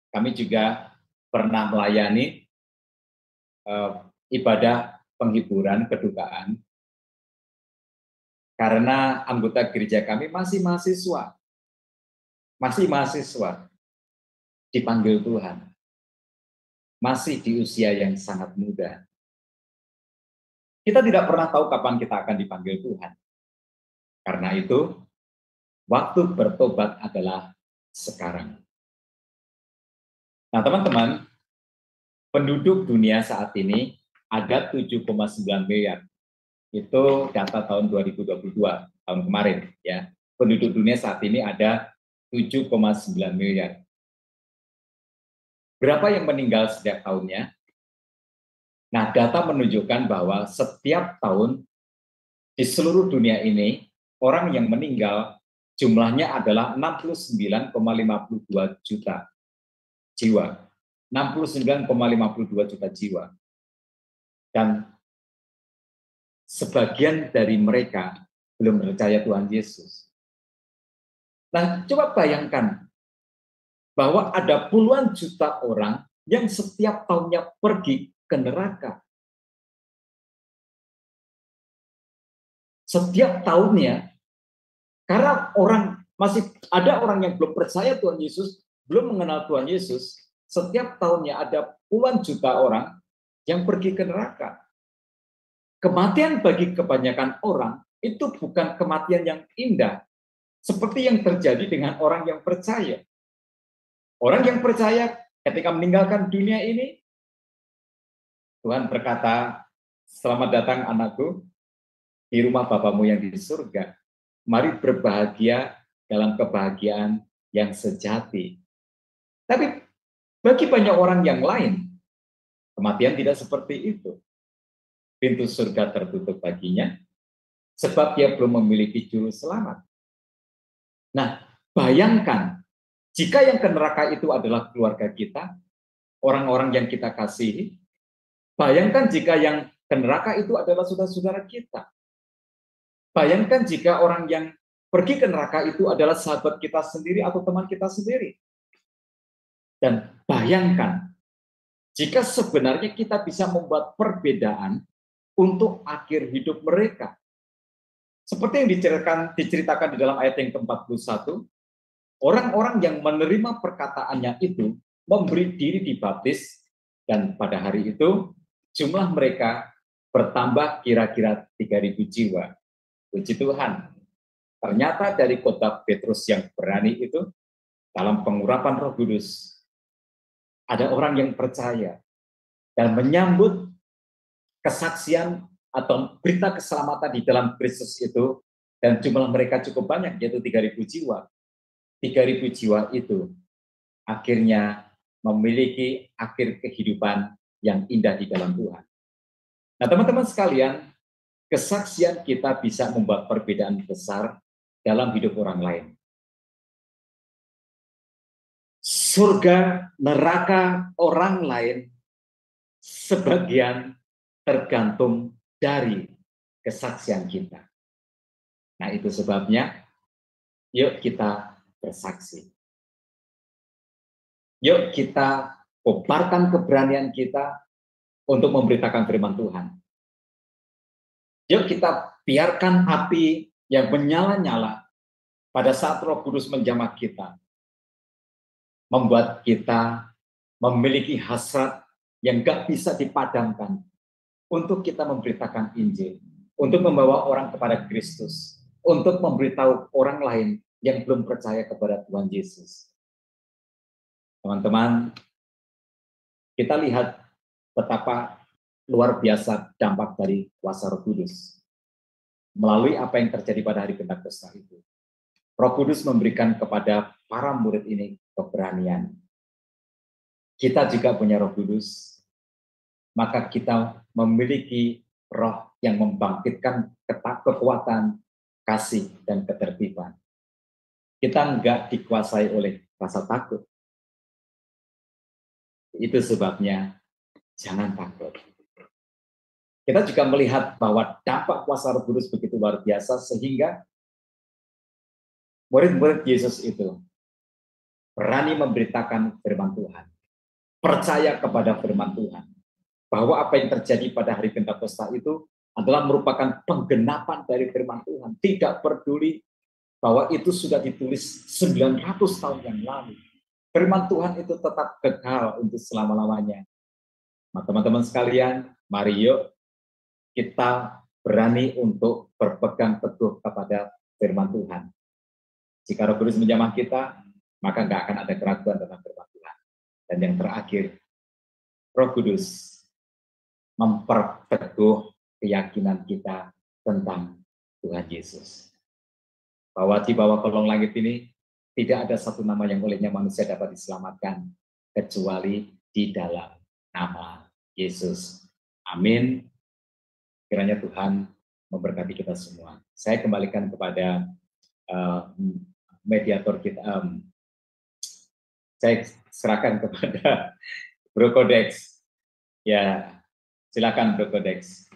Speaker 3: kami juga pernah melayani ibadah penghiburan kedukaan karena anggota gereja kami masih mahasiswa dipanggil Tuhan, masih di usia yang sangat muda. Kita tidak pernah tahu kapan kita akan dipanggil Tuhan. Karena itu, waktu bertobat adalah sekarang. Nah, teman-teman, penduduk dunia saat ini ada 7,9 miliar. Itu data tahun 2022, tahun kemarin. Ya. Penduduk dunia saat ini ada 7,9 miliar. Berapa yang meninggal setiap tahunnya? Nah, data menunjukkan bahwa setiap tahun di seluruh dunia ini, orang yang meninggal jumlahnya adalah 69,52 juta jiwa. 69,52 juta jiwa. Dan sebagian dari mereka belum percaya Tuhan Yesus. Nah, coba bayangkan bahwa ada puluhan juta orang yang setiap tahunnya pergi ke neraka. Setiap tahunnya, karena masih ada orang yang belum percaya Tuhan Yesus, belum mengenal Tuhan Yesus, setiap tahunnya ada puluhan juta orang yang pergi ke neraka. Kematian bagi kebanyakan orang itu bukan kematian yang indah, seperti yang terjadi dengan orang yang percaya. Orang yang percaya ketika meninggalkan dunia ini, Tuhan berkata, "Selamat datang anakku di rumah Bapamu yang di surga. Mari berbahagia dalam kebahagiaan yang sejati." Tapi bagi banyak orang yang lain, kematian tidak seperti itu. Pintu surga tertutup baginya, sebab dia belum memiliki juru selamat. Nah, bayangkan, jika yang ke neraka itu adalah keluarga kita, orang-orang yang kita kasihi, bayangkan jika yang ke neraka itu adalah saudara-saudara kita. Bayangkan jika orang yang pergi ke neraka itu adalah sahabat kita sendiri atau teman kita sendiri. Dan bayangkan, jika sebenarnya kita bisa membuat perbedaan untuk akhir hidup mereka. Seperti yang diceritakan di dalam ayat yang ke-41, orang-orang yang menerima perkataannya itu memberi diri dibaptis, dan pada hari itu jumlah mereka bertambah kira-kira 3.000 jiwa. Puji Tuhan, ternyata dari kota Petrus yang berani itu, dalam pengurapan Roh Kudus, ada orang yang percaya dan menyambut kesaksian atau berita keselamatan di dalam Kristus itu, dan jumlah mereka cukup banyak, yaitu 3.000 jiwa. 3.000 jiwa itu akhirnya memiliki akhir kehidupan yang indah di dalam Tuhan. Nah, teman-teman sekalian, kesaksian kita bisa membuat perbedaan besar dalam hidup orang lain. Surga, neraka orang lain sebagian tergantung dari kesaksian kita. Nah, itu sebabnya yuk kita bersaksi. Yuk kita kobarkan keberanian kita untuk memberitakan firman Tuhan. Yuk kita biarkan api yang menyala-nyala pada saat Roh Kudus menjamah kita, membuat kita memiliki hasrat yang gak bisa dipadamkan untuk kita memberitakan Injil, untuk membawa orang kepada Kristus, untuk memberitahu orang lain yang belum percaya kepada Tuhan Yesus. Teman-teman, kita lihat betapa luar biasa dampak dari kuasa Roh Kudus. Melalui apa yang terjadi pada hari Pentakosta itu, Roh Kudus memberikan kepada para murid ini keberanian. Kita juga punya Roh Kudus, maka kita memiliki roh yang membangkitkan kekuatan, kasih, dan ketertiban. Kita enggak dikuasai oleh rasa takut. Itu sebabnya jangan takut. Kita juga melihat bahwa dampak kuasa Roh Kudus begitu luar biasa sehingga murid-murid Yesus itu berani memberitakan firman Tuhan, percaya kepada firman Tuhan, bahwa apa yang terjadi pada hari Pentakosta itu adalah merupakan penggenapan dari firman Tuhan. Tidak peduli bahwa itu sudah ditulis 900 tahun yang lalu. Firman Tuhan itu tetap kekal untuk selama-lamanya. Nah, teman-teman sekalian, mari yuk kita berani untuk berpegang teguh kepada firman Tuhan. Jika Roh Kudus menjamah kita, maka nggak akan ada keraguan tentang firman Tuhan. Dan yang terakhir, Roh Kudus memperteguh keyakinan kita tentang Tuhan Yesus. Bahwa di bawah kolong langit ini tidak ada satu nama yang olehnya manusia dapat diselamatkan kecuali di dalam nama Yesus. Amin. Kiranya Tuhan memberkati kita semua. Saya kembalikan kepada mediator kita. Saya serahkan kepada Bro Kodex. Ya, silakan Bro Kodex.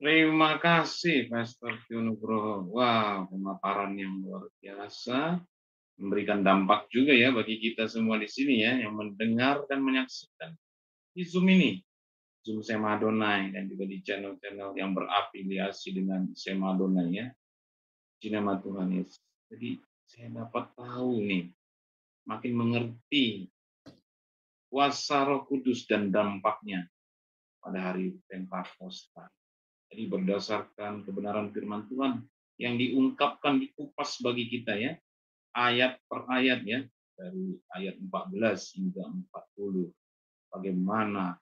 Speaker 4: Terima kasih Pastor Nugroho. Wah, pemaparan yang luar biasa, memberikan dampak juga ya bagi kita semua di sini ya, yang mendengar dan menyaksikan di Zoom ini, Zoom Sema Adonai, dan juga di channel-channel yang berafiliasi dengan Sema Adonai ya. Di nama Tuhan Yesus. Jadi saya dapat tahu nih, makin mengerti kuasa Roh Kudus dan dampaknya pada hari Pentakosta. Jadi berdasarkan kebenaran firman Tuhan yang diungkapkan, dikupas bagi kita ya, ayat per ayat ya, dari ayat 14 hingga 40. Bagaimana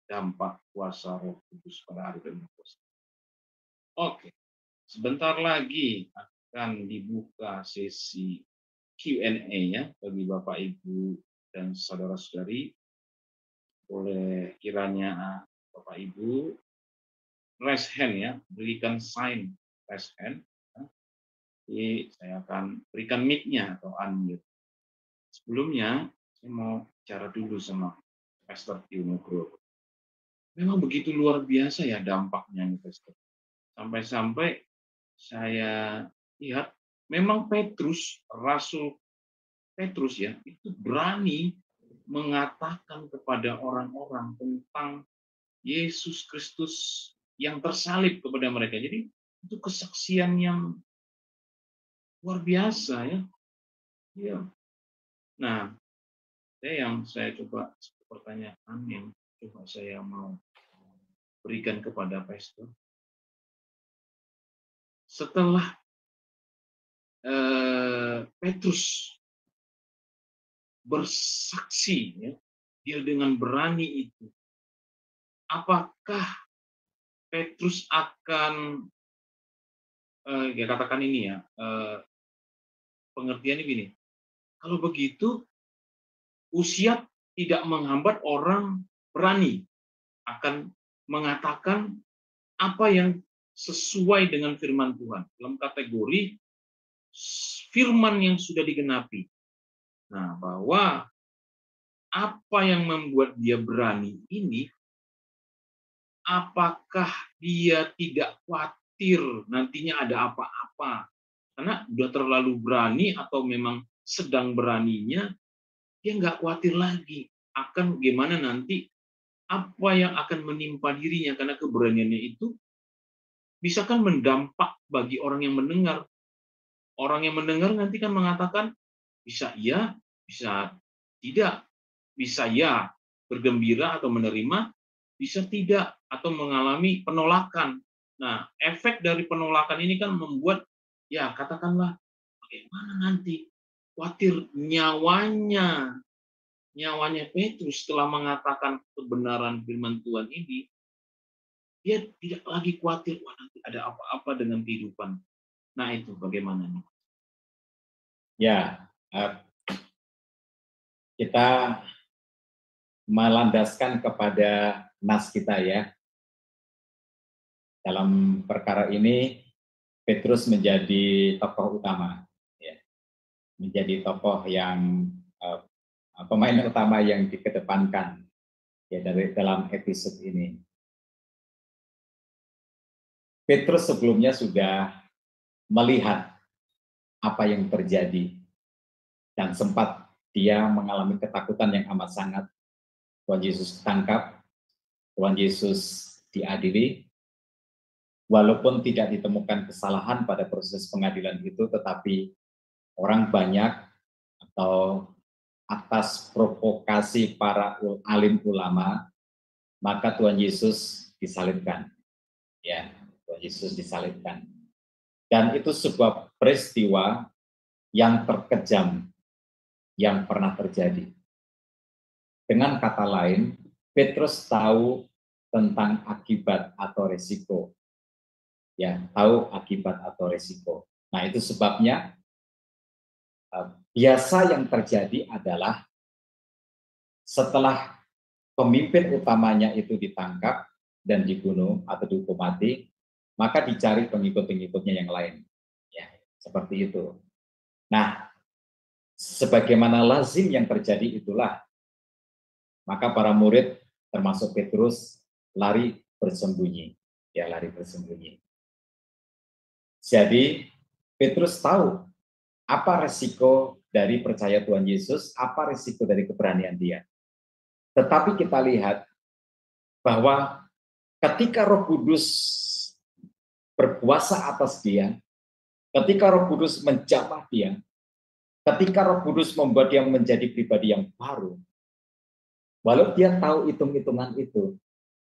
Speaker 4: dampak kuasa Roh Kudus pada hari Pentakosta. Oke, sebentar lagi akan dibuka sesi Q&A ya, bagi Bapak Ibu dan saudara-saudari. Boleh kiranya Bapak Ibu raise hand ya, berikan sign raise hand. Jadi saya akan berikan mic-nya atau unmute. Sebelumnya saya mau bicara dulu sama Pastor Nugroho. Memang begitu luar biasa ya dampaknya nih Pastor. Sampai-sampai saya lihat memang Petrus, Rasul Petrus ya, itu berani mengatakan kepada orang-orang tentang Yesus Kristus yang tersalib kepada mereka. Jadi itu kesaksian yang luar biasa ya. Ya. Nah, saya coba pertanyaan yang coba saya mau berikan kepada Pastor. Setelah Petrus bersaksi ya, dia dengan berani itu, apakah Petrus akan ya katakan ini ya, pengertiannya gini, kalau begitu usia tidak menghambat orang berani akan mengatakan apa yang sesuai dengan firman Tuhan dalam kategori firman yang sudah digenapi. Nah, bahwa apa yang membuat dia berani ini, apakah dia tidak khawatir nantinya ada apa-apa? Karena udah terlalu berani atau memang sedang beraninya, dia nggak khawatir lagi akan gimana nanti apa yang akan menimpa dirinya, karena keberaniannya itu bisa kan mendampak bagi orang yang mendengar. Orang yang mendengar nanti kan mengatakan bisa iya, bisa tidak, bisa ya bergembira atau menerima, bisa tidak atau mengalami penolakan. Nah, efek dari penolakan ini kan membuat ya katakanlah bagaimana nanti khawatir nyawanya Petrus setelah mengatakan kebenaran firman Tuhan ini, dia tidak lagi khawatir wah nanti ada apa-apa dengan kehidupan. Nah, itu bagaimana nih?
Speaker 3: Ya, kita melandaskan kepada nas kita ya. Dalam perkara ini Petrus menjadi tokoh utama, ya. Menjadi tokoh yang pemain utama yang dikedepankan ya dari dalam episode ini. Petrus sebelumnya sudah melihat apa yang terjadi dan sempat dia mengalami ketakutan yang amat sangat. Tuhan Yesus ditangkap, Tuhan Yesus diadili, walaupun tidak ditemukan kesalahan pada proses pengadilan itu, tetapi orang banyak atau atas provokasi para alim ulama, maka Tuhan Yesus disalibkan. Ya, Tuhan Yesus disalibkan. Dan itu sebuah peristiwa yang terkejam yang pernah terjadi. Dengan kata lain, Petrus tahu tentang akibat atau resiko. Ya, tahu akibat atau resiko. Nah, itu sebabnya biasa yang terjadi adalah setelah pemimpin utamanya itu ditangkap dan dibunuh atau dihukum mati, maka dicari pengikut-pengikutnya yang lain. Ya, seperti itu. Nah, sebagaimana lazim yang terjadi itulah, maka para murid termasuk Petrus lari bersembunyi. Ya, lari bersembunyi. Jadi, Petrus tahu apa resiko dari percaya Tuhan Yesus, apa resiko dari keberanian dia. Tetapi kita lihat bahwa ketika Roh Kudus berkuasa atas dia, ketika Roh Kudus menjamah dia, ketika Roh Kudus membuat dia menjadi pribadi yang baru, walau dia tahu hitung-hitungan itu,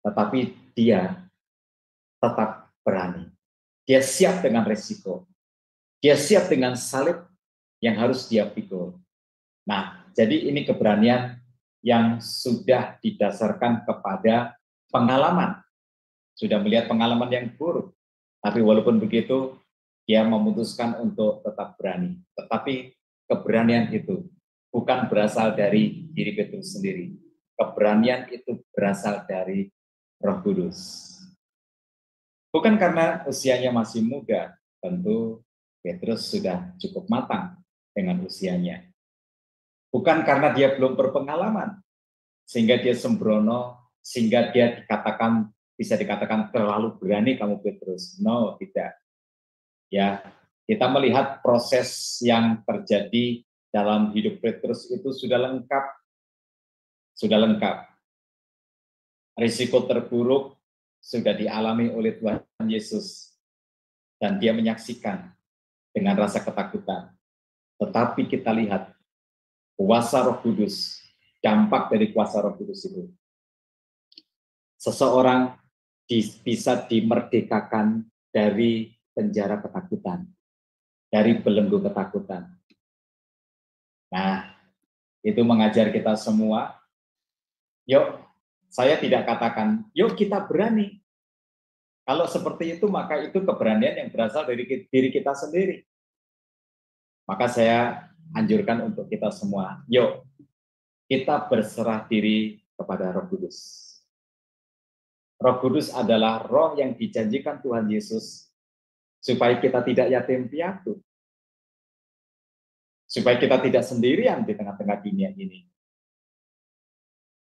Speaker 3: tetapi dia tetap berani. Dia siap dengan resiko. Dia siap dengan salib yang harus dia pikul. Nah, jadi ini keberanian yang sudah didasarkan kepada pengalaman. Sudah melihat pengalaman yang buruk. Tapi walaupun begitu, dia memutuskan untuk tetap berani. Tetapi keberanian itu bukan berasal dari diri Petrus sendiri. Keberanian itu berasal dari Roh Kudus. Bukan karena usianya masih muda, tentu Petrus sudah cukup matang dengan usianya. Bukan karena dia belum berpengalaman, sehingga dia sembrono, sehingga dia bisa dikatakan terlalu berani kamu Petrus. No, tidak. Ya, kita melihat proses yang terjadi dalam hidup Petrus itu sudah lengkap. Sudah lengkap. Risiko terburuk sudah dialami oleh Tuhan Yesus. Dan dia menyaksikan dengan rasa ketakutan. Tetapi kita lihat kuasa Roh Kudus, dampak dari kuasa Roh Kudus itu. Seseorang bisa dimerdekakan dari penjara ketakutan, dari belenggu ketakutan. Nah, itu mengajar kita semua, yuk, saya tidak katakan, yuk kita berani. Kalau seperti itu, maka itu keberanian yang berasal dari diri kita sendiri. Maka saya anjurkan untuk kita semua, yuk, kita berserah diri kepada Roh Kudus. Roh Kudus adalah roh yang dijanjikan Tuhan Yesus supaya kita tidak yatim piatu. Supaya kita tidak sendirian di tengah-tengah dunia ini.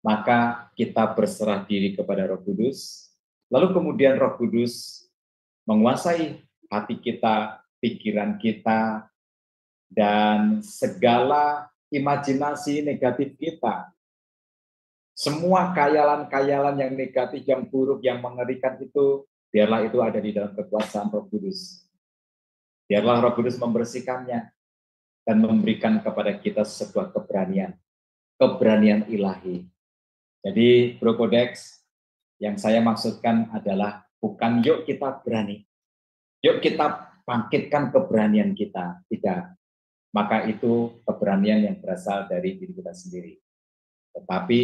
Speaker 3: Maka kita berserah diri kepada Roh Kudus, lalu kemudian Roh Kudus menguasai hati kita, pikiran kita, dan segala imajinasi negatif kita. Semua khayalan-khayalan yang negatif, yang buruk, yang mengerikan itu, biarlah itu ada di dalam kekuasaan Roh Kudus. Biarlah Roh Kudus membersihkannya dan memberikan kepada kita sebuah keberanian ilahi. Jadi, Bro Kodex, yang saya maksudkan adalah bukan yuk kita berani, yuk kita bangkitkan keberanian kita, tidak. Maka itu keberanian yang berasal dari diri kita sendiri. Tetapi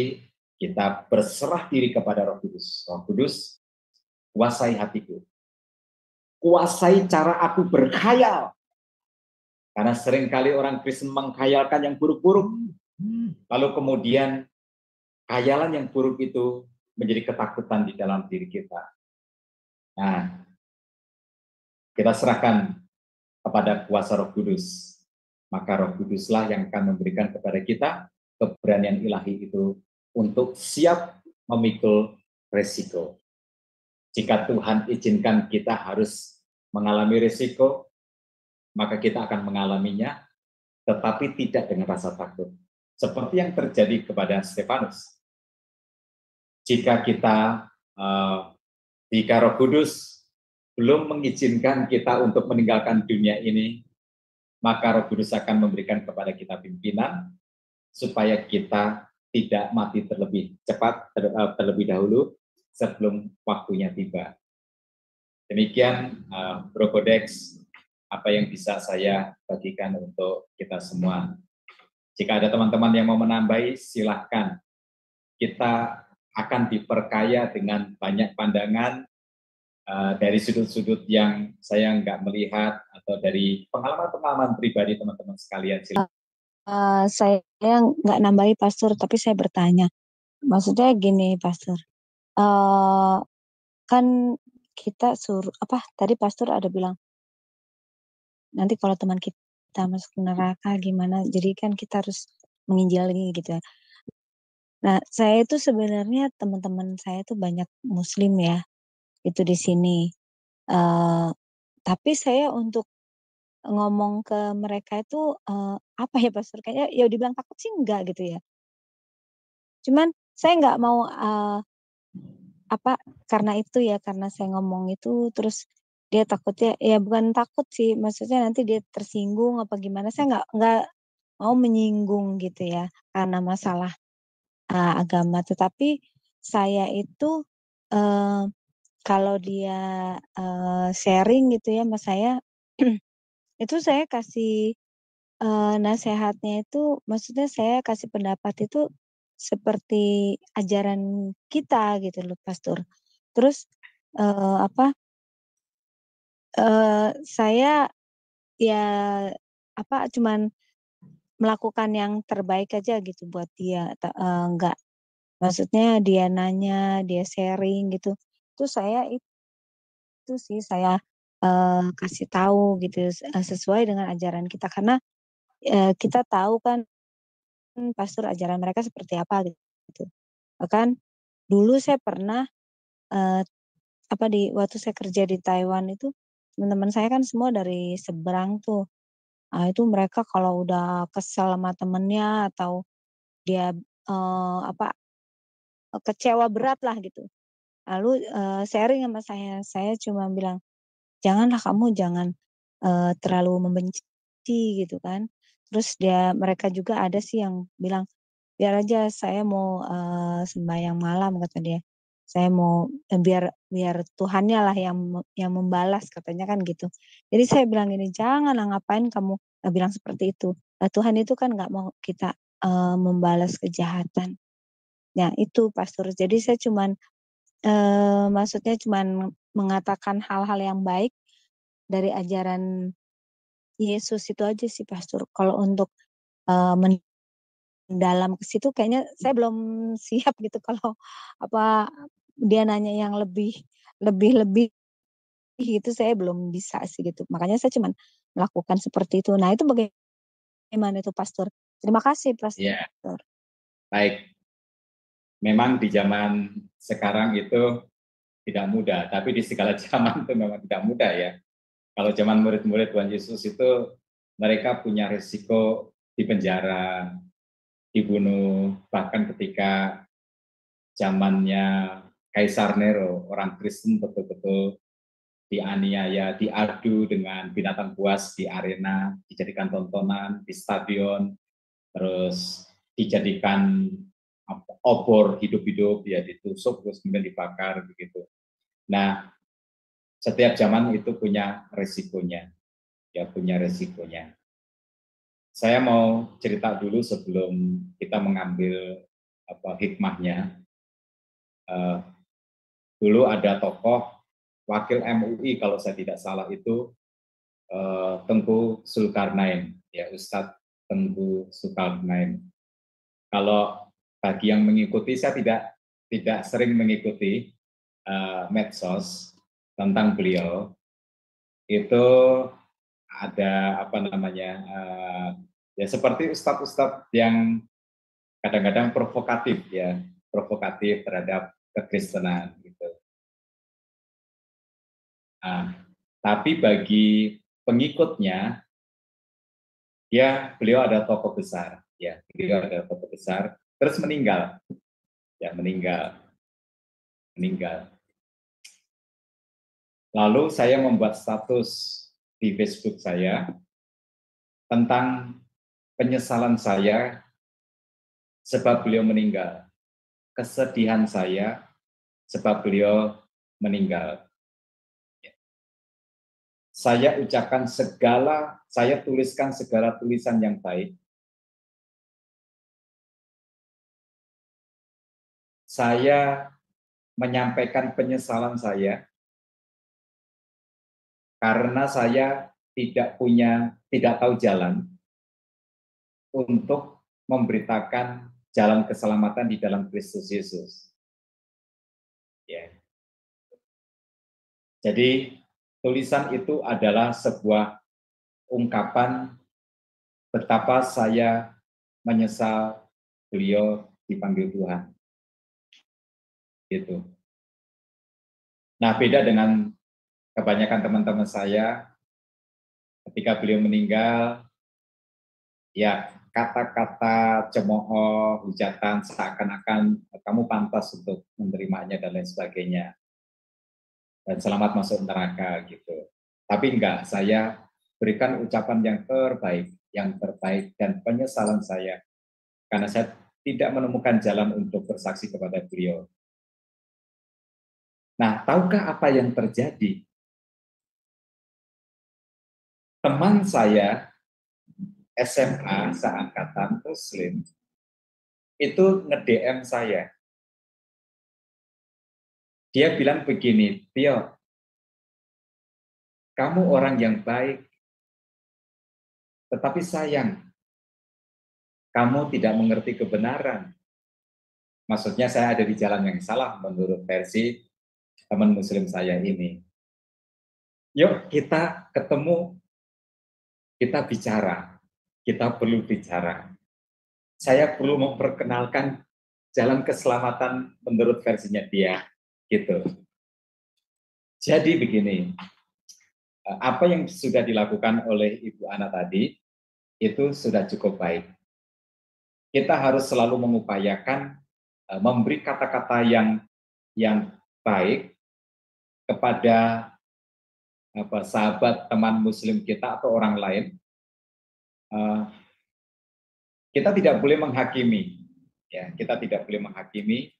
Speaker 3: kita berserah diri kepada Roh Kudus. Roh Kudus, kuasai hatiku. Kuasai cara aku berkhayal. Karena seringkali orang Kristen mengkhayalkan yang buruk-buruk. Lalu kemudian khayalan yang buruk itu menjadi ketakutan di dalam diri kita. Nah, kita serahkan kepada kuasa Roh Kudus. Maka Roh Kuduslah yang akan memberikan kepada kita keberanian ilahi itu untuk siap memikul resiko. Jika Tuhan izinkan kita harus mengalami resiko, maka kita akan mengalaminya, tetapi tidak dengan rasa takut. Seperti yang terjadi kepada Stefanus. Jika Roh Kudus belum mengizinkan kita untuk meninggalkan dunia ini, maka Roh Kudus akan memberikan kepada kita pimpinan supaya kita tidak mati terlebih dahulu sebelum waktunya tiba. Demikian Bro Kodex, apa yang bisa saya bagikan untuk kita semua. Jika ada teman-teman yang mau menambahi, silahkan. Kita akan diperkaya dengan banyak pandangan dari sudut-sudut yang saya nggak melihat atau dari pengalaman-pengalaman pribadi teman-teman sekalian.
Speaker 5: Saya nggak nambahi Pastor, tapi saya bertanya. Maksudnya gini, Pastor. Eh kan kita suruh apa? Tadi Pastor ada bilang nanti kalau teman kita masuk neraka gimana? Jadi kan kita harus menginjili gitu ya. Nah, saya itu sebenarnya teman-teman saya tuh banyak Muslim ya, itu di sini. Eh tapi saya untuk ngomong ke mereka itu apa ya Pastor? Kayaknya ya dibilang takut sih enggak gitu ya. Cuman saya nggak mau apa karena itu ya karena saya ngomong itu terus dia takutnya ya bukan takut sih maksudnya nanti dia tersinggung apa gimana saya nggak mau menyinggung gitu ya karena masalah agama tetapi saya itu eh, kalau dia sharing gitu ya sama saya itu saya kasih nasehatnya itu maksudnya saya kasih pendapat itu seperti ajaran kita gitu loh Pastor. Terus apa saya ya apa cuman melakukan yang terbaik aja gitu buat dia enggak maksudnya dia nanya dia sharing gitu itu saya itu sih saya kasih tahu gitu sesuai dengan ajaran kita karena kita tahu kan pastor ajaran mereka seperti apa gitu. Bahkan dulu saya pernah eh, apa di waktu saya kerja di Taiwan itu teman-teman saya kan semua dari seberang tuh. Nah, itu mereka kalau udah kesel sama temennya atau dia apa kecewa berat lah gitu. Lalu sharing sama saya cuma bilang janganlah kamu jangan terlalu membenci gitu kan. Terus mereka juga ada sih yang bilang biar aja saya mau sembahyang malam kata dia. Saya mau biar biar Tuhannya lah yang membalas katanya kan gitu. Jadi saya bilang gini, janganlah ngapain kamu bilang seperti itu. Tuhan itu kan nggak mau kita membalas kejahatan. Ya itu pastor. Jadi saya cuman maksudnya cuman mengatakan hal-hal yang baik dari ajaran Yesus itu aja sih pastor. Kalau untuk mendalam ke situ kayaknya saya belum siap gitu kalau apa dia nanya yang lebih gitu saya belum bisa sih gitu. Makanya saya cuman melakukan seperti itu. Nah, itu bagaimana itu pastor? Terima kasih pastor.
Speaker 3: Ya, baik. Memang di zaman sekarang itu tidak mudah, tapi di segala zaman itu memang tidak mudah ya. Kalau zaman murid-murid Tuhan Yesus itu mereka punya risiko di penjara, dibunuh, bahkan ketika zamannya Kaisar Nero, orang Kristen betul-betul dianiaya, diadu dengan binatang buas di arena, dijadikan tontonan di stadion, terus dijadikan obor hidup-hidup, ya ditusuk terus kemudian dibakar begitu. Nah, setiap zaman itu punya resikonya, ya punya resikonya. Saya mau cerita dulu sebelum kita mengambil hikmahnya. Dulu ada tokoh wakil MUI kalau saya tidak salah itu Tengku Zulkarnain, ya Ustadz Tengku Zulkarnain. Kalau bagi yang mengikuti, saya tidak sering mengikuti medsos tentang beliau. Itu ada apa namanya ya seperti ustadz-ustadz yang kadang-kadang provokatif ya, provokatif terhadap kekristenan gitu. Nah, tapi bagi pengikutnya, ya beliau ada tokoh besar, ya beliau ada tokoh besar, terus meninggal, ya meninggal. Lalu saya membuat status di Facebook saya tentang penyesalan saya sebab beliau meninggal, kesedihan saya sebab beliau meninggal. Saya tuliskan segala tulisan yang baik. Saya menyampaikan penyesalan saya karena saya tidak tahu jalan untuk memberitakan jalan keselamatan di dalam Kristus Yesus. Ya. Jadi tulisan itu adalah sebuah ungkapan betapa saya menyesal beliau dipanggil Tuhan. Gitu. Nah, beda dengan kebanyakan teman-teman saya, ketika beliau meninggal, ya kata-kata cemooh, hujatan seakan-akan kamu pantas untuk menerimanya dan lain sebagainya. Dan selamat masuk neraka gitu. Tapi enggak, saya berikan ucapan yang terbaik dan penyesalan saya karena saya tidak menemukan jalan untuk bersaksi kepada beliau. Nah, tahukah apa yang terjadi? Teman saya SMA seangkatan Muslim itu nge-DM saya. Dia bilang begini, Tio, kamu orang yang baik, tetapi sayang, kamu tidak mengerti kebenaran. Maksudnya saya ada di jalan yang salah menurut versi teman Muslim saya ini. Yuk kita ketemu, kita bicara, kita perlu bicara. Saya perlu memperkenalkan jalan keselamatan menurut versinya dia, gitu. Jadi begini, apa yang sudah dilakukan oleh Ibu Ana tadi, itu sudah cukup baik. Kita harus selalu mengupayakan memberi kata-kata yang baik kepada sahabat teman Muslim kita atau orang lain. Kita tidak boleh menghakimi, ya. Kita tidak boleh menghakimi.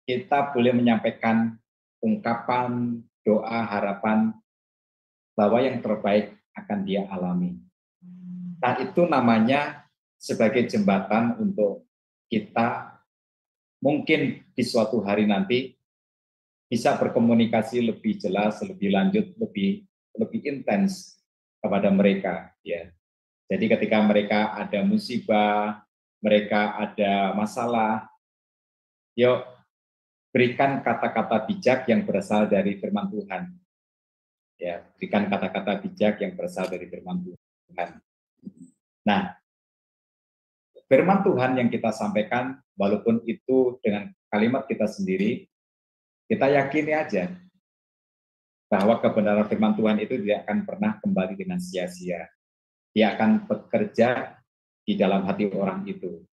Speaker 3: Kita boleh menyampaikan ungkapan, doa, harapan bahwa yang terbaik akan dia alami. Nah, itu namanya sebagai jembatan untuk kita mungkin di suatu hari nanti bisa berkomunikasi lebih jelas, lebih lanjut, lebih intens kepada mereka. Ya. Jadi ketika mereka ada musibah, mereka ada masalah, yuk berikan kata-kata bijak yang berasal dari firman Tuhan. Ya, berikan kata-kata bijak yang berasal dari firman Tuhan. Nah, firman Tuhan yang kita sampaikan, walaupun itu dengan kalimat kita sendiri, kita yakini aja bahwa kebenaran firman Tuhan itu tidak akan pernah kembali dengan sia-sia. Dia akan bekerja di dalam hati orang itu.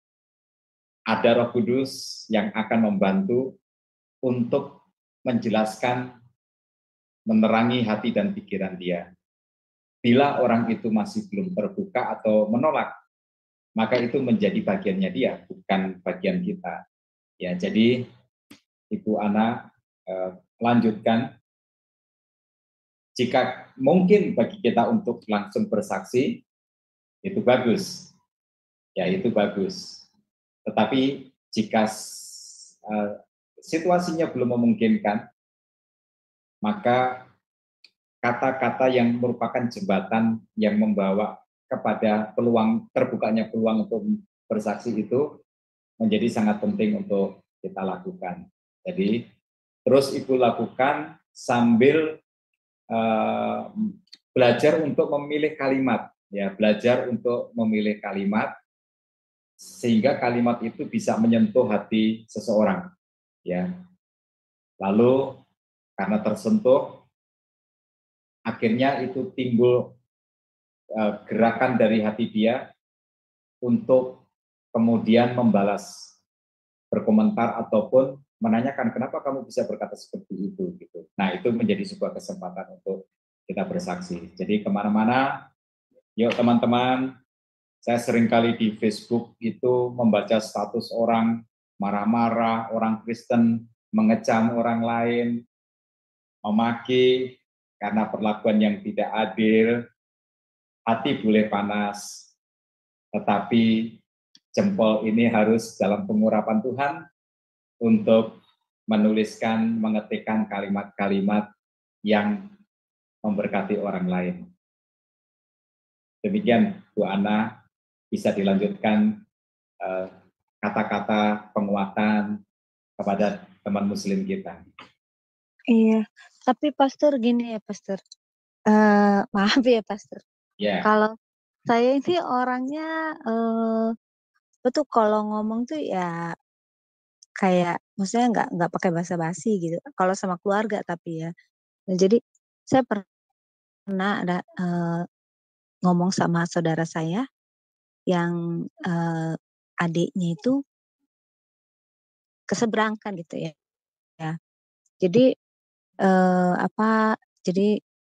Speaker 3: Ada Roh Kudus yang akan membantu untuk menjelaskan, menerangi hati dan pikiran dia. Bila orang itu masih belum terbuka atau menolak, maka itu menjadi bagiannya dia, bukan bagian kita. Ya, jadi Ibu Ana lanjutkan. Jika mungkin bagi kita untuk langsung bersaksi, itu bagus. Ya, itu bagus. Tetapi jika situasinya belum memungkinkan, maka kata-kata yang merupakan jembatan yang membawa kepada terbukanya peluang untuk bersaksi itu menjadi sangat penting untuk kita lakukan. Jadi terus Ibu lakukan sambil belajar untuk memilih kalimat, ya, belajar untuk memilih kalimat sehingga kalimat itu bisa menyentuh hati seseorang, ya. Lalu karena tersentuh, akhirnya itu timbul gerakan dari hati dia untuk kemudian membalas, berkomentar ataupun menanyakan kenapa kamu bisa berkata seperti itu, gitu. Nah, itu menjadi sebuah kesempatan untuk kita bersaksi. Jadi kemana-mana, yuk teman-teman, saya seringkali di Facebook itu membaca status orang marah-marah, orang Kristen mengecam orang lain, memaki karena perlakuan yang tidak adil. Hati boleh panas, tetapi jempol ini harus dalam pengurapan Tuhan untuk menuliskan, mengetikkan kalimat-kalimat yang memberkati orang lain. Demikian Bu Ana, bisa dilanjutkan kata-kata penguatan kepada teman muslim kita.
Speaker 5: Iya, tapi Pastor gini ya Pastor, maaf ya Pastor,
Speaker 3: Ya,
Speaker 5: kalau saya ini orangnya betul kalau ngomong tuh ya kayak maksudnya nggak pakai basa-basi gitu. Kalau sama keluarga tapi ya. Nah, jadi saya pernah ada ngomong sama saudara saya yang adiknya itu keseberangkan gitu ya. Ya. Jadi jadi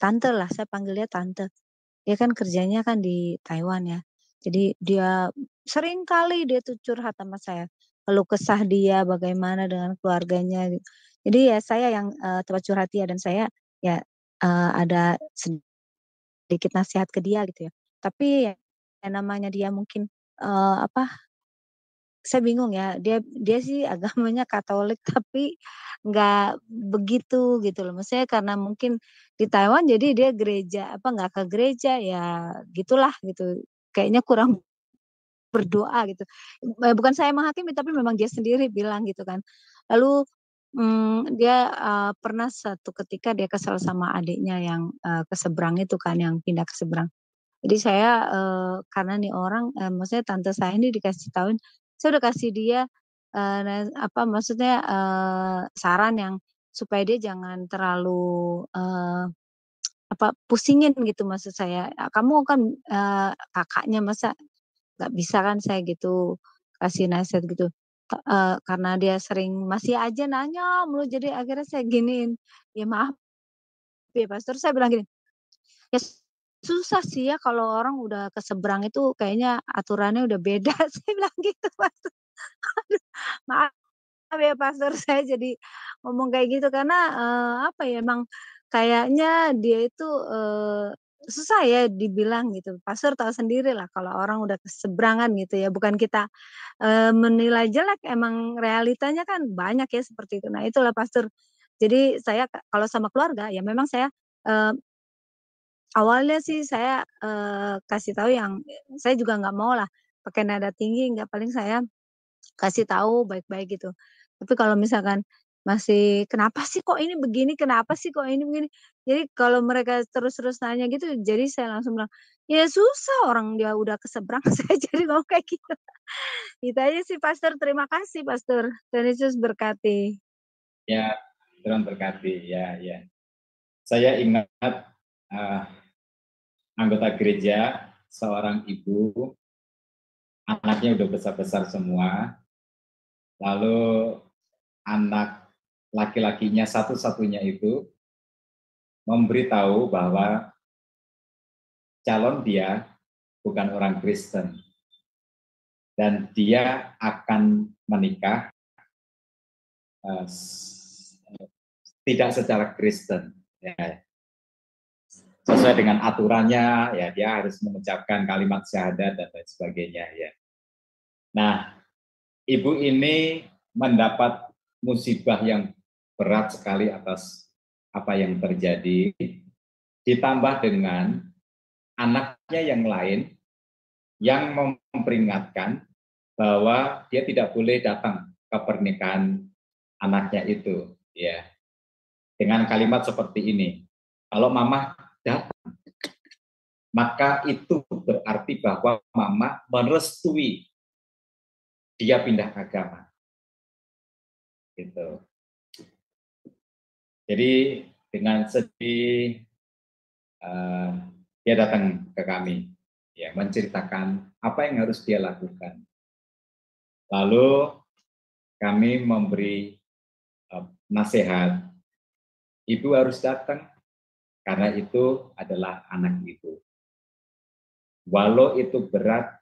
Speaker 5: tante lah, saya panggilnya tante. Dia kan kerjanya kan di Taiwan ya. Jadi dia sering kali dia tuh curhat sama saya. Keluh kesah dia bagaimana dengan keluarganya. Gitu. Jadi ya saya yang tempat curhat dia dan saya ya ada sedikit nasihat ke dia gitu ya. Tapi ya, yang namanya dia mungkin saya bingung ya, dia sih agamanya Katolik tapi nggak begitu gitu loh. Maksudnya karena mungkin di Taiwan jadi dia nggak ke gereja ya gitulah gitu. Kayaknya kurang berdoa gitu. Bukan saya menghakimi tapi memang dia sendiri bilang gitu kan. Lalu dia pernah satu ketika dia kesal sama adiknya yang ke seberang itu kan, yang pindah ke seberang. Jadi saya karena nih orang maksudnya tante saya ini dikasih tahuin, saya udah kasih dia maksudnya saran yang supaya dia jangan terlalu pusingin gitu maksud saya. Kamu kan kakaknya masa nggak bisa kan saya gitu kasih nasihat gitu. Karena dia sering masih aja nanya mulu jadi akhirnya saya giniin, "Ya maaf ya Pas," terus saya bilang gini, "Ya susah sih ya kalau orang udah ke seberang itu kayaknya aturannya udah beda," saya bilang gitu, Pastor. Aduh, maaf ya Pastor saya jadi ngomong kayak gitu karena, emang kayaknya dia itu, susah ya dibilang gitu. Pastor tahu sendirilah kalau orang udah keseberangan gitu ya, bukan kita, menilai jelek, emang realitanya kan banyak ya seperti itu. Nah itulah Pastor, jadi saya kalau sama keluarga ya memang saya, eee awalnya sih saya, kasih tahu yang saya juga nggak mau lah pakai nada tinggi, nggak, paling saya kasih tahu baik-baik gitu. Tapi kalau misalkan masih, "Kenapa sih kok ini begini? Kenapa sih kok ini begini?" Jadi kalau mereka terus-terus nanya gitu, jadi saya langsung bilang, "Ya susah orang dia udah ke seberang," saya jadi ngomong kayak gitu. Itu aja sih Pastor, terima kasih Pastor. Tuhan Yesus berkati.
Speaker 3: ya, Tuhan berkati. Ya, ya. Saya ingat uh, anggota gereja, seorang ibu, anaknya udah besar-besar semua, lalu anak laki-lakinya satu-satunya itu memberitahu bahwa calon dia bukan orang Kristen dan dia akan menikah tidak secara Kristen, ya. Sesuai dengan aturannya, ya dia harus mengucapkan kalimat syahadat dan lain sebagainya, ya. Nah, ibu ini mendapat musibah yang berat sekali atas apa yang terjadi, ditambah dengan anaknya yang lain yang memperingatkan bahwa dia tidak boleh datang ke pernikahan anaknya itu, ya, dengan kalimat seperti ini: kalau mama datang, maka itu berarti bahwa mama merestui dia pindah agama, gitu. Jadi dengan sedih dia datang ke kami, ya, menceritakan apa yang harus dia lakukan. Lalu kami memberi nasihat, ibu harus datang karena itu adalah anak ibu. Walau itu berat,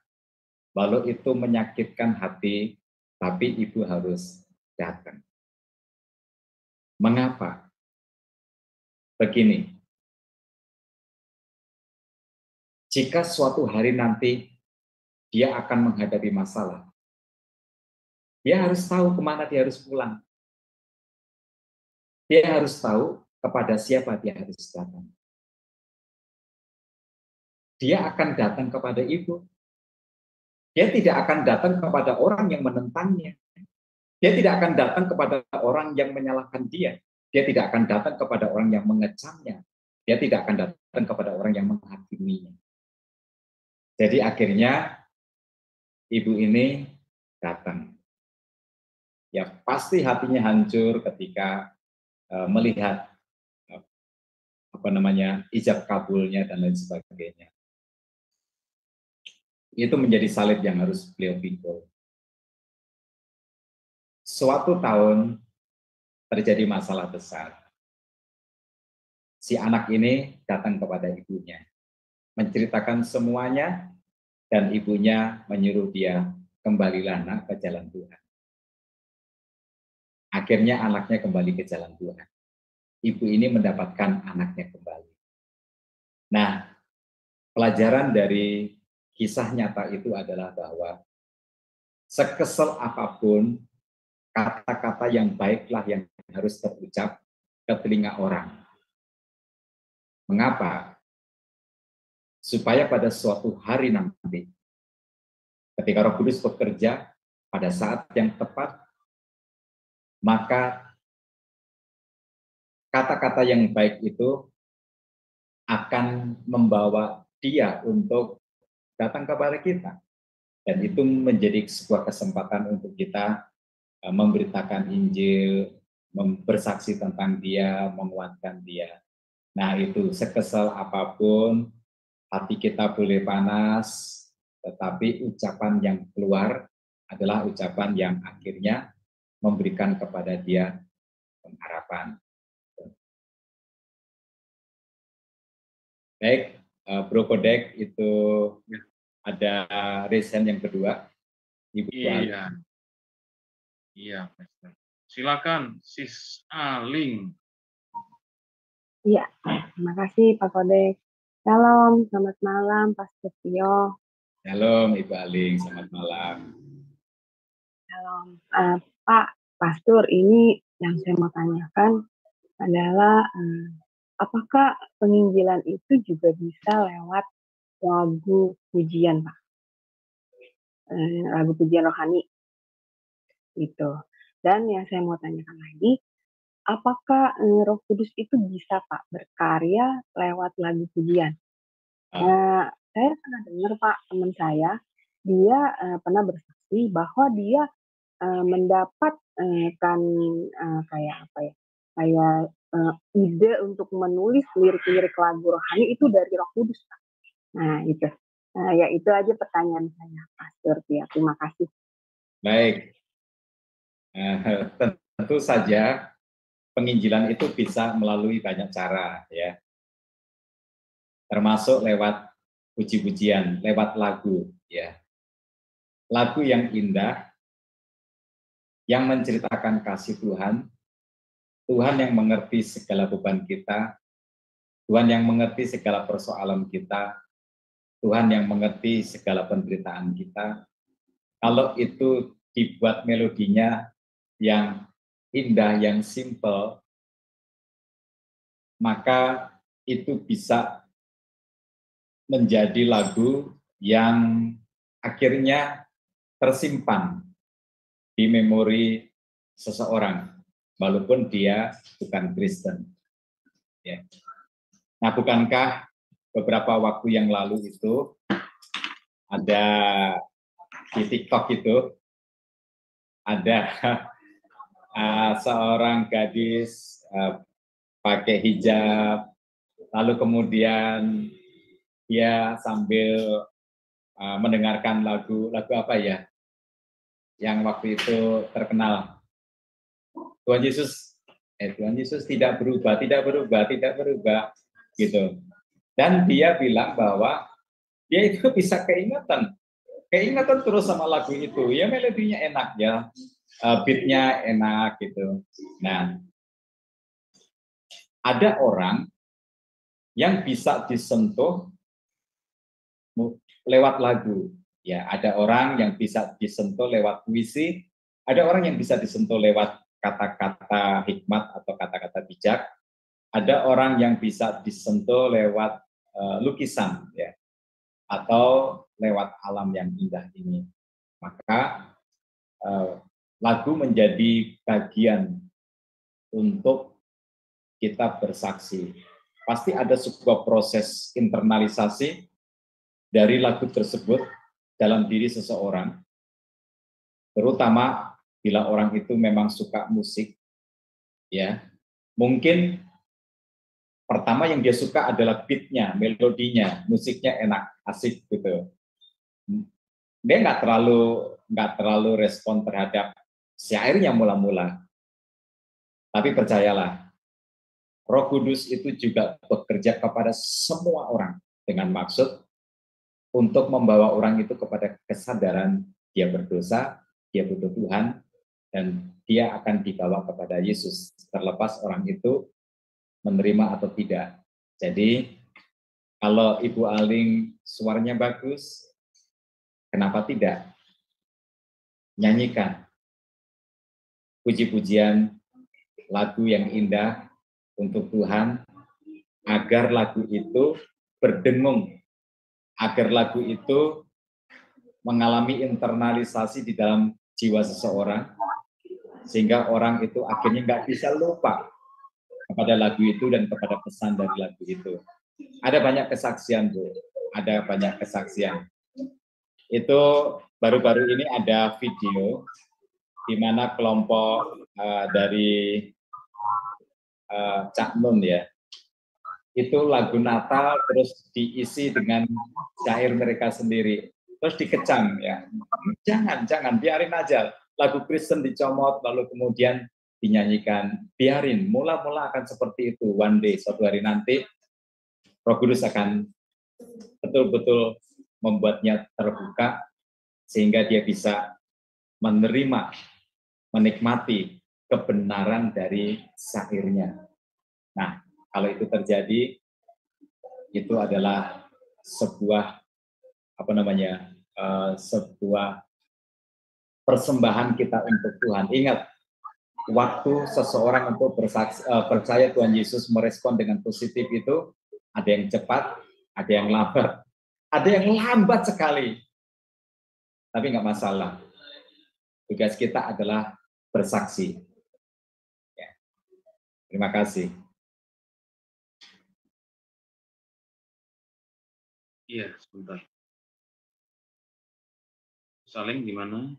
Speaker 3: walau itu menyakitkan hati, tapi ibu harus datang. Mengapa? Begini, jika suatu hari nanti dia akan menghadapi masalah, dia harus tahu kemana dia harus pulang. Dia harus tahu kepada siapa dia harus datang. Dia akan datang kepada ibu. Dia tidak akan datang kepada orang yang menentangnya. Dia tidak akan datang kepada orang yang menyalahkan dia. Dia tidak akan datang kepada orang yang mengecamnya. Dia tidak akan datang kepada orang yang menghakiminya. Jadi akhirnya ibu ini datang. Ya pasti hatinya hancur ketika melihat ijab kabulnya dan lain sebagainya. Itu menjadi salib yang harus beliau pikul. Suatu tahun terjadi masalah besar. Si anak ini datang kepada ibunya, menceritakan semuanya, dan ibunya menyuruh dia, kembalilah nak ke jalan Tuhan. Akhirnya anaknya kembali ke jalan Tuhan. Ibu ini mendapatkan anaknya kembali. Nah, pelajaran dari kisah nyata itu adalah bahwa sekesal apapun, kata-kata yang baiklah yang harus terucap ke telinga orang. Mengapa? Supaya pada suatu hari nanti, ketika Roh Kudus bekerja pada saat yang tepat, maka kata-kata yang baik itu akan membawa dia untuk datang kepada kita. Dan itu menjadi sebuah kesempatan untuk kita memberitakan Injil, bersaksi tentang dia, menguatkan dia. Nah itu, sekesal apapun, hati kita boleh panas, tetapi ucapan yang keluar adalah ucapan yang akhirnya memberikan kepada dia pengharapan. Baik, Bro Kodek, itu ada raise hand yang kedua. Ibu
Speaker 4: Iya. Iya, Pastor. Silakan, Sis Aling.
Speaker 6: Iya, terima kasih Pak Kodek. Shalom, selamat malam Pastor Tio.
Speaker 3: Shalom Ibu Aling, selamat malam.
Speaker 6: Shalom. Pak Pastor, ini yang saya mau tanyakan adalah apakah penginjilan itu juga bisa lewat lagu pujian, Pak? Lagu pujian rohani gitu. Dan yang saya mau tanyakan lagi, apakah Roh Kudus itu bisa Pak berkarya lewat lagu pujian? Saya pernah dengar Pak, teman saya, dia pernah bersaksi bahwa dia mendapat ide untuk menulis lirik-lirik lagu rohani itu dari Roh Kudus Pak. Nah itu, ya itu aja pertanyaan saya, Pastor Tia. Terima kasih.
Speaker 3: Baik, tentu saja penginjilan itu bisa melalui banyak cara, ya, termasuk lewat puji-pujian, lewat lagu, ya, lagu yang indah, yang menceritakan kasih Tuhan, Tuhan yang mengerti segala beban kita, Tuhan yang mengerti segala persoalan kita, Tuhan yang mengerti segala penderitaan kita. Kalau itu dibuat melodinya yang indah, yang simple, maka itu bisa menjadi lagu yang akhirnya tersimpan di memori seseorang, walaupun dia bukan Kristen. Ya. Nah, bukankah beberapa waktu yang lalu itu ada di TikTok itu ada seorang gadis pakai hijab, lalu kemudian dia sambil mendengarkan lagu apa ya, yang waktu itu terkenal, Tuhan Yesus tidak berubah, gitu. Dan dia bilang bahwa dia itu bisa keingatan terus sama lagu itu. Ya melodinya enak ya, beatnya enak gitu. Nah, ada orang yang bisa disentuh lewat lagu. Ya, ada orang yang bisa disentuh lewat puisi, ada orang yang bisa disentuh lewat kata-kata hikmat atau kata-kata bijak, ada orang yang bisa disentuh lewat lukisan, ya, atau lewat alam yang indah ini. Maka lagu menjadi bagian untuk kita bersaksi. Pasti ada sebuah proses internalisasi dari lagu tersebut dalam diri seseorang, terutama bila orang itu memang suka musik, ya. Mungkin pertama yang dia suka adalah beatnya, melodinya, musiknya enak, asik gitu. Dia nggak terlalu respon terhadap syairnya mula-mula. Tapi percayalah, Roh Kudus itu juga bekerja kepada semua orang dengan maksud untuk membawa orang itu kepada kesadaran dia berdosa, dia butuh Tuhan, dan dia akan dibawa kepada Yesus, terlepas orang itu menerima atau tidak. Jadi, kalau Ibu Aling suaranya bagus, kenapa tidak? Nyanyikan puji-pujian lagu yang indah untuk Tuhan, agar lagu itu berdengung, agar lagu itu mengalami internalisasi di dalam jiwa seseorang, sehingga orang itu akhirnya nggak bisa lupa kepada lagu itu dan kepada pesan dari lagu itu. Ada banyak kesaksian, Bu. Ada banyak kesaksian. Itu baru-baru ini ada video di mana kelompok dari Cak Nun ya, itu lagu Natal terus diisi dengan syair mereka sendiri, terus dikecam ya. Jangan, biarin aja. Lagu Kristen dicomot, lalu kemudian dinyanyikan. Biarin, mula-mula akan seperti itu. One day, suatu hari nanti, Roh Kudus akan betul-betul membuatnya terbuka, sehingga dia bisa menerima, menikmati kebenaran dari syairnya. Nah, kalau itu terjadi, itu adalah sebuah sebuah persembahan kita untuk Tuhan. Ingat, waktu seseorang untuk percaya Tuhan Yesus merespon dengan positif itu, ada yang cepat, ada yang lambat, ada yang lambat sekali. Tapi nggak masalah. Tugas kita adalah bersaksi. Ya. Terima kasih.
Speaker 4: Iya, sebentar. Saling gimana?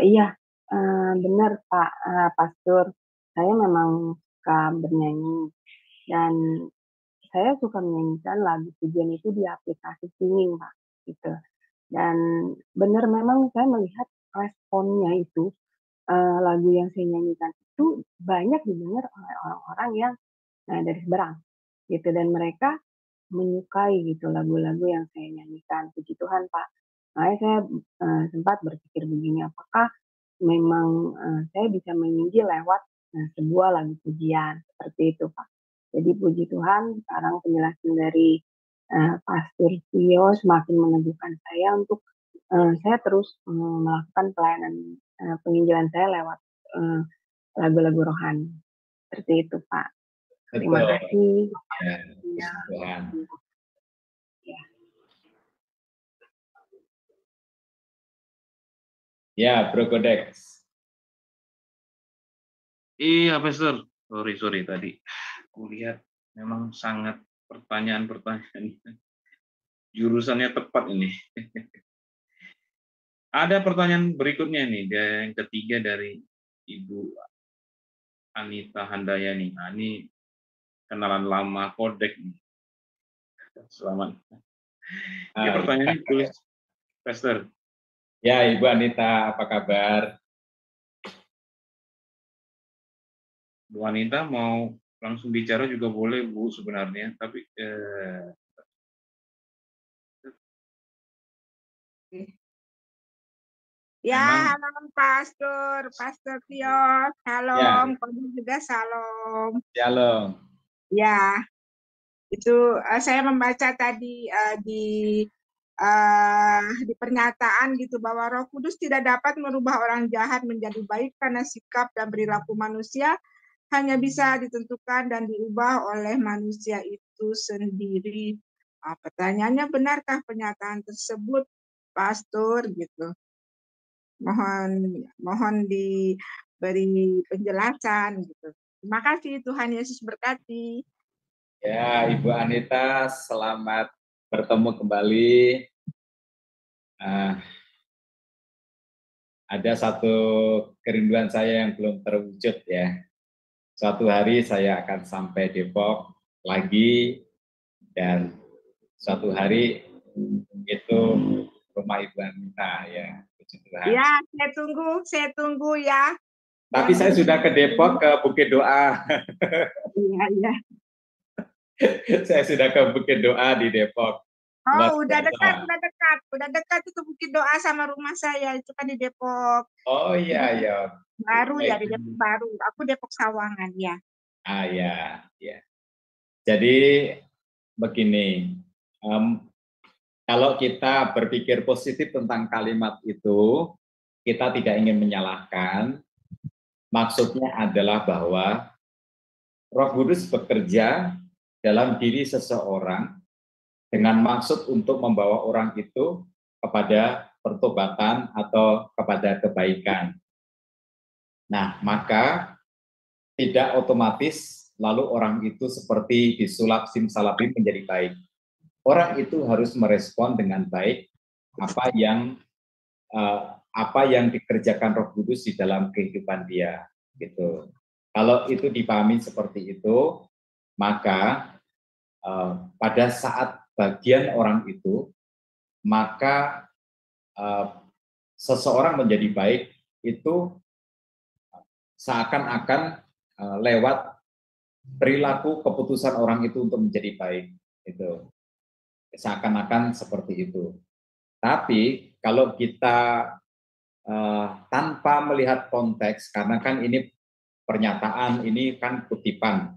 Speaker 6: Iya, benar Pak Pastor. Saya memang suka bernyanyi dan saya suka menyanyikan lagu pujian itu di aplikasi singing, Pak, gitu. Dan benar memang saya melihat responnya itu, lagu yang saya nyanyikan itu banyak didengar oleh orang-orang yang dari seberang, gitu. Dan mereka menyukai gitu lagu-lagu yang saya nyanyikan. Puji Tuhan, Pak. Makanya saya sempat berpikir begini, apakah memang saya bisa menginjil lewat sebuah lagu pujian seperti itu, Pak. Jadi puji Tuhan, sekarang penjelasan dari Pastor Tio semakin meneguhkan saya untuk saya terus melakukan pelayanan penginjilan saya lewat lagu-lagu rohani. Seperti itu, Pak. Terima kasih.
Speaker 3: Ya, Tuhan. Ya, Bro Kodex.
Speaker 4: Iya, Pastor. Sorry tadi. Aku lihat memang sangat pertanyaan-pertanyaan. Jurusannya tepat ini. Ada pertanyaan berikutnya nih, yang ketiga dari Ibu Anita Handayani. Nah, ini kenalan lama Kodek nih. Selamat. Ini pertanyaannya tulis Pastor.
Speaker 3: Ya, Ibu Anita, apa kabar?
Speaker 4: Bu Anita mau langsung bicara juga boleh, Bu, sebenarnya. Tapi
Speaker 7: ya, halo Pastor Tio, shalom, ya. Juga shalom.
Speaker 3: Shalom.
Speaker 7: Ya, itu saya membaca tadi di pernyataan gitu bahwa Roh Kudus tidak dapat merubah orang jahat menjadi baik karena sikap dan perilaku manusia hanya bisa ditentukan dan diubah oleh manusia itu sendiri. Pertanyaannya, benarkah pernyataan tersebut, Pastor? Gitu. Mohon diberi penjelasan gitu. Terima kasih, Tuhan Yesus berkati.
Speaker 3: Ya, Ibu Anita, selamat bertemu kembali. Ada satu kerinduan saya yang belum terwujud ya. Suatu hari saya akan sampai Depok lagi, dan suatu hari itu rumah Ibu Anita ya. Puji Tuhan.
Speaker 7: Ya, saya tunggu ya.
Speaker 3: Tapi saya sudah ke Depok, ke Bukit Doa.
Speaker 7: Iya, iya.
Speaker 3: Saya sudah ke Bukit Doa di Depok.
Speaker 7: Oh, udah dekat itu Bukit Doa sama rumah saya, itu kan di Depok.
Speaker 3: Oh iya, iya.
Speaker 7: Baru ya, di Depok baru. Aku Depok Sawangan ya.
Speaker 3: Ya, ya. Jadi begini, kalau kita berpikir positif tentang kalimat itu, kita tidak ingin menyalahkan. Maksudnya adalah bahwa Roh Kudus bekerja dalam diri seseorang dengan maksud untuk membawa orang itu kepada pertobatan atau kepada kebaikan. Nah, maka tidak otomatis lalu orang itu seperti disulap simsalabim menjadi baik. Orang itu harus merespon dengan baik apa yang dikerjakan Roh Kudus di dalam kehidupan dia, gitu. Kalau itu dipahami seperti itu, maka pada saat bagian orang itu, maka seseorang menjadi baik itu seakan-akan lewat perilaku keputusan orang itu untuk menjadi baik, itu seakan-akan seperti itu. Tapi kalau kita tanpa melihat konteks, karena kan ini pernyataan, ini kan kutipan.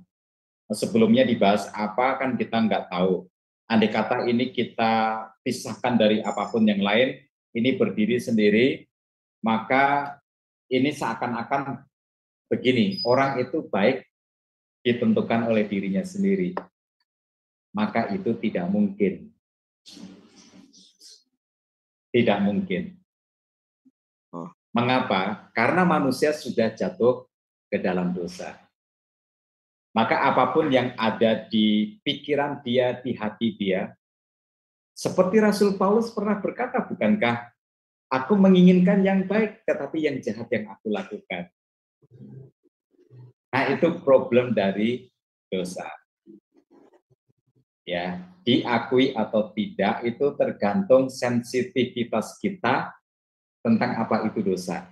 Speaker 3: Sebelumnya dibahas apa kan kita nggak tahu. Andai kata ini kita pisahkan dari apapun yang lain, ini berdiri sendiri, maka ini seakan-akan begini, orang itu baik ditentukan oleh dirinya sendiri. Maka itu tidak mungkin. Tidak mungkin. Mengapa? Karena manusia sudah jatuh ke dalam dosa. Maka apapun yang ada di pikiran dia, di hati dia, seperti Rasul Paulus pernah berkata, bukankah aku menginginkan yang baik, tetapi yang jahat yang aku lakukan. Nah, itu problem dari dosa. Ya, diakui atau tidak itu tergantung sensitivitas kita tentang apa itu dosa.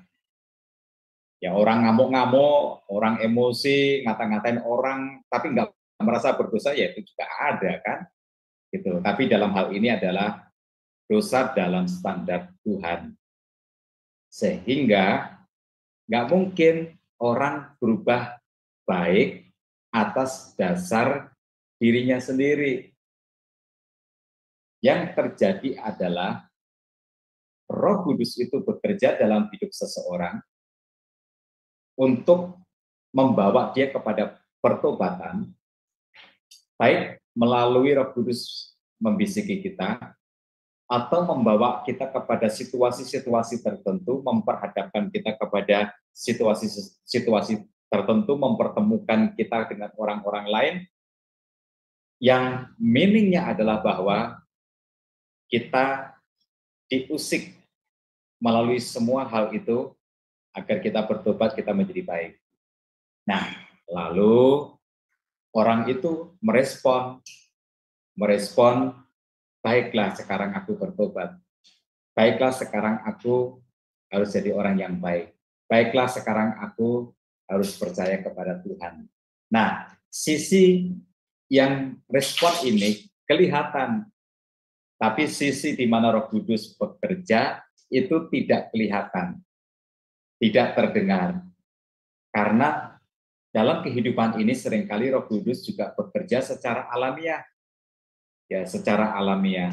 Speaker 3: Ya, orang ngamuk-ngamuk, orang emosi, ngata-ngatain orang, tapi nggak merasa berdosa, ya itu juga ada kan. Gitu. Tapi dalam hal ini adalah dosa dalam standar Tuhan. Sehingga nggak mungkin orang berubah baik atas dasar dirinya sendiri. Yang terjadi adalah Roh Kudus itu bekerja dalam hidup seseorang untuk membawa dia kepada pertobatan, baik melalui Roh Kudus membisiki kita, atau membawa kita kepada situasi-situasi tertentu, memperhadapkan kita kepada situasi-situasi tertentu, mempertemukan kita dengan orang-orang lain, yang meaningnya adalah bahwa kita diusik melalui semua hal itu agar kita bertobat, kita menjadi baik. Nah, lalu orang itu merespon, baiklah sekarang aku bertobat. Baiklah sekarang aku harus jadi orang yang baik. Baiklah sekarang aku harus percaya kepada Tuhan. Nah, sisi yang respon ini kelihatan. Tapi sisi di mana Roh Kudus bekerja itu tidak kelihatan, tidak terdengar. Karena dalam kehidupan ini seringkali Roh Kudus juga bekerja secara alamiah. Ya, secara alamiah.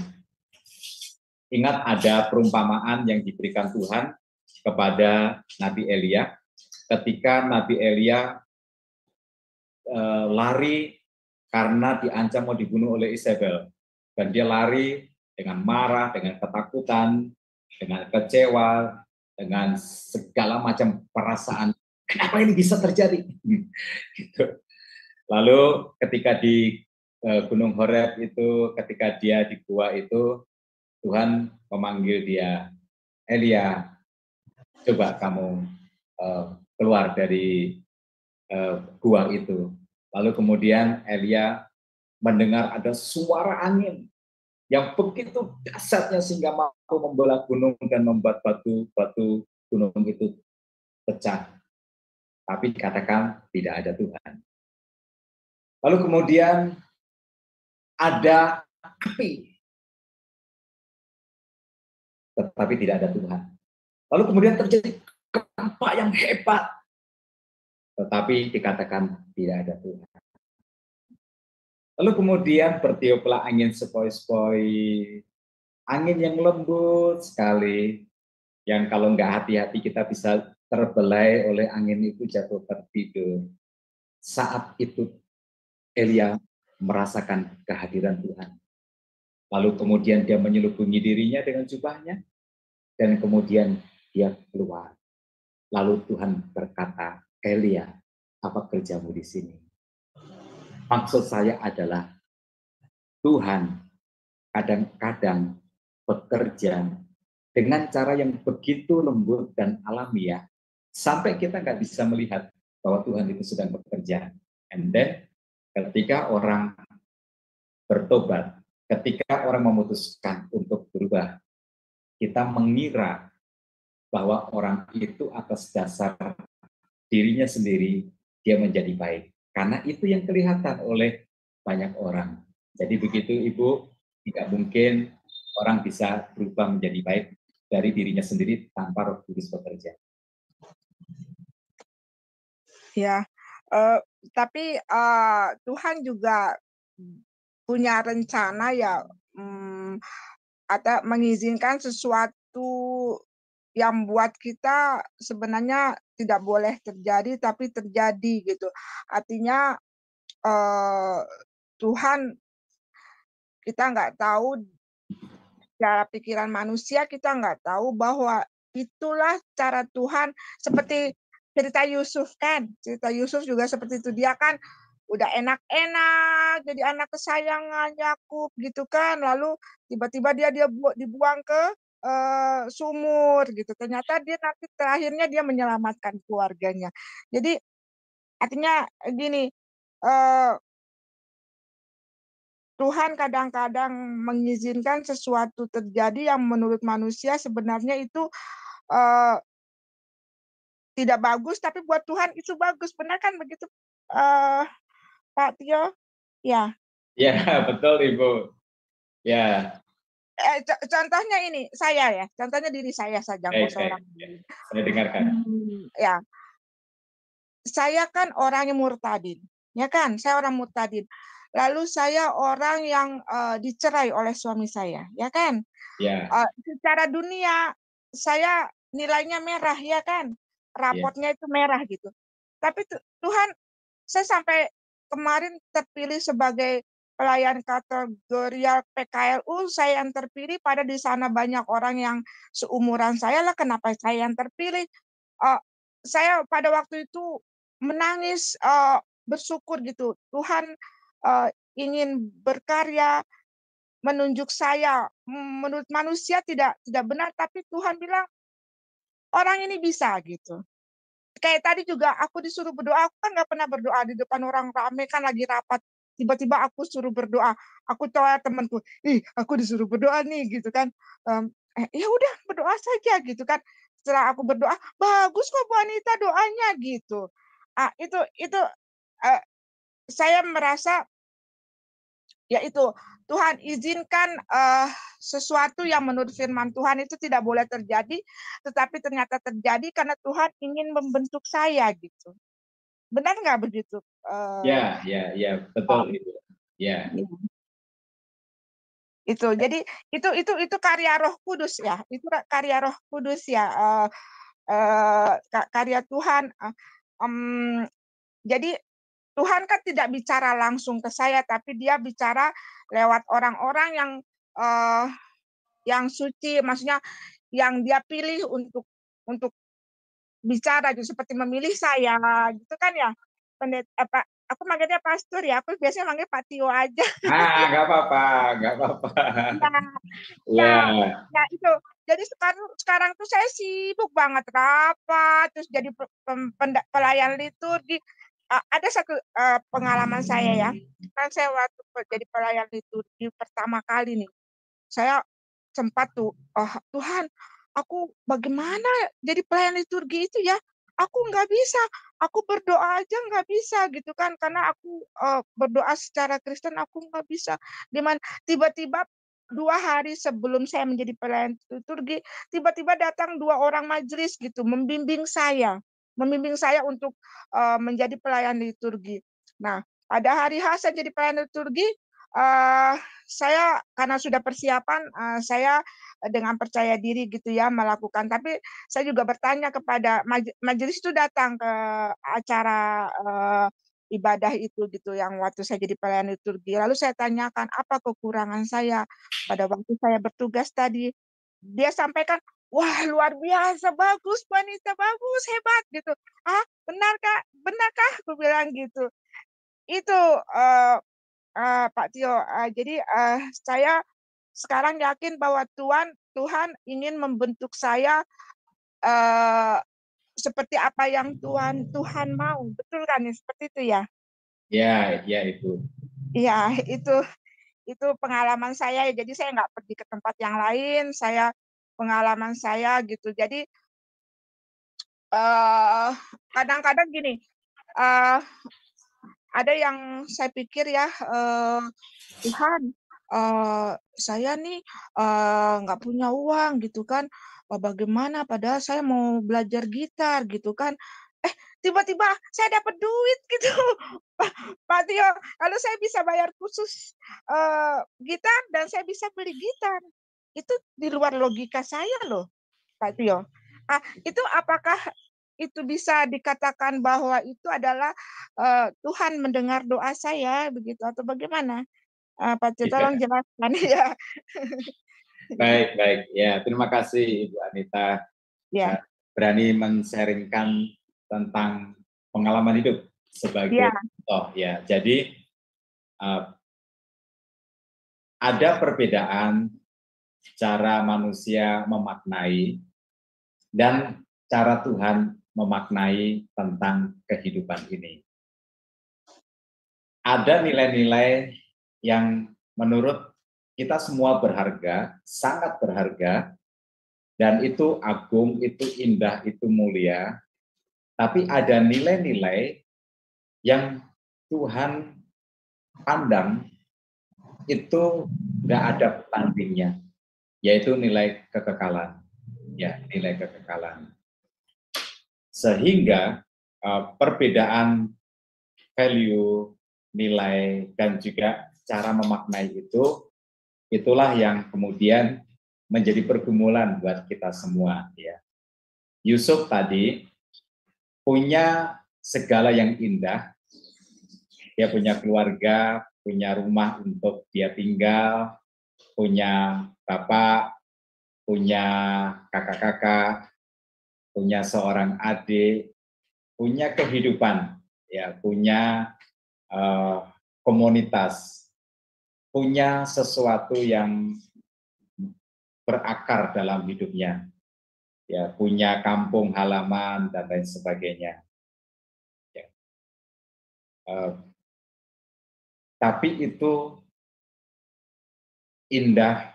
Speaker 3: Ingat ada perumpamaan yang diberikan Tuhan kepada Nabi Elia. Ketika Nabi Elia lari karena diancam mau dibunuh oleh Isabel. Dan dia lari dengan marah, dengan ketakutan, dengan kecewa, dengan segala macam perasaan. Kenapa ini bisa terjadi? Gitu. Lalu ketika di Gunung Horeb itu, ketika dia di gua itu, Tuhan memanggil dia, Elia, coba kamu keluar dari gua itu. Lalu kemudian Elia mendengar ada suara angin yang begitu dahsyatnya sehingga mampu membelah gunung dan membuat batu gunung itu pecah. Tapi dikatakan tidak ada Tuhan. Lalu kemudian ada api, tetapi tidak ada Tuhan. Lalu kemudian terjadi gempa yang hebat, tetapi dikatakan tidak ada Tuhan. Lalu kemudian bertiuplah angin sepoi-sepoi, angin yang lembut sekali, yang kalau nggak hati-hati kita bisa terbelai oleh angin itu, jatuh tertidur. Saat itu Elia merasakan kehadiran Tuhan. Lalu kemudian dia menyelubungi dirinya dengan jubahnya, dan kemudian dia keluar. Lalu Tuhan berkata, Elia, apa kerjamu di sini? Maksud saya adalah Tuhan kadang-kadang bekerja dengan cara yang begitu lembut dan alamiah, sampai kita nggak bisa melihat bahwa Tuhan itu sedang bekerja. And then, ketika orang bertobat, ketika orang memutuskan untuk berubah, kita mengira bahwa orang itu atas dasar dirinya sendiri, dia menjadi baik. Karena itu yang kelihatan oleh banyak orang. Jadi begitu Ibu, tidak mungkin orang bisa berubah menjadi baik dari dirinya sendiri tanpa Roh Kudus bekerja.
Speaker 7: Ya, tapi Tuhan juga punya rencana ya, atau mengizinkan sesuatu yang buat kita sebenarnya tidak boleh terjadi, tapi terjadi gitu. Artinya Tuhan, kita nggak tahu, cara pikiran manusia kita nggak tahu bahwa itulah cara Tuhan. Seperti cerita Yusuf kan, cerita Yusuf juga seperti itu. Dia kan udah enak-enak jadi anak kesayangan Yakub gitu kan, lalu tiba-tiba dia dibuang ke sumur gitu. Ternyata dia nanti terakhirnya dia menyelamatkan keluarganya. Jadi artinya gini, Tuhan kadang-kadang mengizinkan sesuatu terjadi yang menurut manusia sebenarnya itu tidak bagus, tapi buat Tuhan itu bagus. Benar kan begitu, Pak Tio? Ya.
Speaker 3: Ya, betul Ibu. Ya.
Speaker 7: Contohnya ini saya ya, contohnya diri saya saja, nggak usah orang lain.
Speaker 3: Saya dengarkan.
Speaker 7: Ya, saya kan orang yang murtadin, ya kan? Saya orang murtadin. Lalu saya orang yang dicerai oleh suami saya, ya kan?
Speaker 3: Ya.
Speaker 7: Secara dunia saya nilainya merah, ya kan? Raportnya itu merah gitu. Tapi Tuhan, saya sampai kemarin terpilih sebagai pelayan kategorial PKLU, saya yang terpilih, pada di sana banyak orang yang seumuran saya lah, kenapa saya yang terpilih? Saya pada waktu itu menangis, bersyukur gitu. Tuhan ingin berkarya, menunjuk saya. Menurut manusia tidak benar, tapi Tuhan bilang orang ini bisa gitu. Kayak tadi juga aku disuruh berdoa, aku kan nggak pernah berdoa di depan orang rame, kan lagi rapat. Tiba-tiba aku suruh berdoa, aku tahu temanku, aku disuruh berdoa nih gitu kan. Ya udah berdoa saja gitu kan. Setelah aku berdoa, bagus kok Bu Anita doanya gitu. Itu saya merasa ya itu Tuhan izinkan sesuatu yang menurut firman Tuhan itu tidak boleh terjadi, tetapi ternyata terjadi karena Tuhan ingin membentuk saya gitu. Benar nggak begitu?
Speaker 3: Ya, betul itu. Ya.
Speaker 7: Itu jadi itu karya Roh Kudus ya, itu karya Roh Kudus ya, karya Tuhan. Jadi Tuhan kan tidak bicara langsung ke saya, tapi dia bicara lewat orang-orang yang suci, maksudnya yang dia pilih untuk bicara, gitu, seperti memilih saya, gitu kan ya. Aku manggilnya pastor ya, aku biasanya manggil Pak Tio aja.
Speaker 3: Nggak apa-apa, nggak apa-apa.
Speaker 7: Ya, ya itu. Jadi sekarang tuh saya sibuk banget rapat, terus jadi pelayan liturgi. Ada satu pengalaman saya ya, kan saya waktu jadi pelayan liturgi pertama kali nih, saya sempat tuh, oh Tuhan, aku bagaimana jadi pelayan liturgi itu ya? Aku nggak bisa, aku berdoa aja nggak bisa gitu kan, karena aku berdoa secara Kristen aku nggak bisa. Dimana tiba-tiba 2 hari sebelum saya menjadi pelayan liturgi, tiba-tiba datang 2 orang majelis gitu, membimbing saya untuk menjadi pelayan liturgi. Nah, pada hari H saya jadi pelayan liturgi, saya karena sudah persiapan, saya dengan percaya diri gitu ya melakukan. Tapi saya juga bertanya kepada majelis itu datang ke acara ibadah itu gitu yang waktu saya jadi pelayan liturgi. Lalu saya tanyakan apa kekurangan saya pada waktu saya bertugas tadi. Dia sampaikan, wah luar biasa, bagus wanita, bagus, hebat gitu. Benarkah? Benarkah? Aku bilang gitu. Itu Pak Tio. Jadi saya sekarang yakin bahwa Tuhan ingin membentuk saya seperti apa yang Tuhan mau. Betul kan? Seperti itu ya?
Speaker 3: Ya itu.
Speaker 7: Ya, itu pengalaman saya. Jadi saya nggak pergi ke tempat yang lain. Pengalaman saya gitu. Jadi kadang-kadang gini, ada yang saya pikir ya, Tuhan, saya nih nggak punya uang gitu kan, bagaimana padahal saya mau belajar gitar gitu kan, tiba-tiba saya dapat duit gitu, Pak Tio, lalu saya bisa bayar khusus gitar dan saya bisa beli gitar. Itu di luar logika saya loh, Pak Tio. Itu apakah itu bisa dikatakan bahwa itu adalah Tuhan mendengar doa saya begitu atau bagaimana? Pak Tio, tolong jelaskan ya.
Speaker 3: Baik. Ya, terima kasih Ibu Anita.
Speaker 7: Ya.
Speaker 3: Berani men-sharingkan tentang pengalaman hidup sebagai contoh ya. Jadi ada perbedaan cara manusia memaknai dan cara Tuhan memaknai tentang kehidupan ini. Ada nilai-nilai yang menurut kita semua berharga, sangat berharga, dan itu agung, itu indah, itu mulia. Tapi ada nilai-nilai yang Tuhan pandang itu nggak ada tandingnya, yaitu nilai kekekalan. Ya, nilai kekekalan. Sehingga perbedaan value, nilai, dan juga cara memaknai itu, itulah yang kemudian menjadi pergumulan buat kita semua. Ya. Yusuf tadi punya segala yang indah, dia punya keluarga, punya rumah untuk dia tinggal, punya bapak, punya kakak-kakak, punya seorang adik, punya kehidupan, ya, punya komunitas, punya sesuatu yang berakar dalam hidupnya, ya, punya kampung halaman dan lain sebagainya. Ya. Tapi itu indah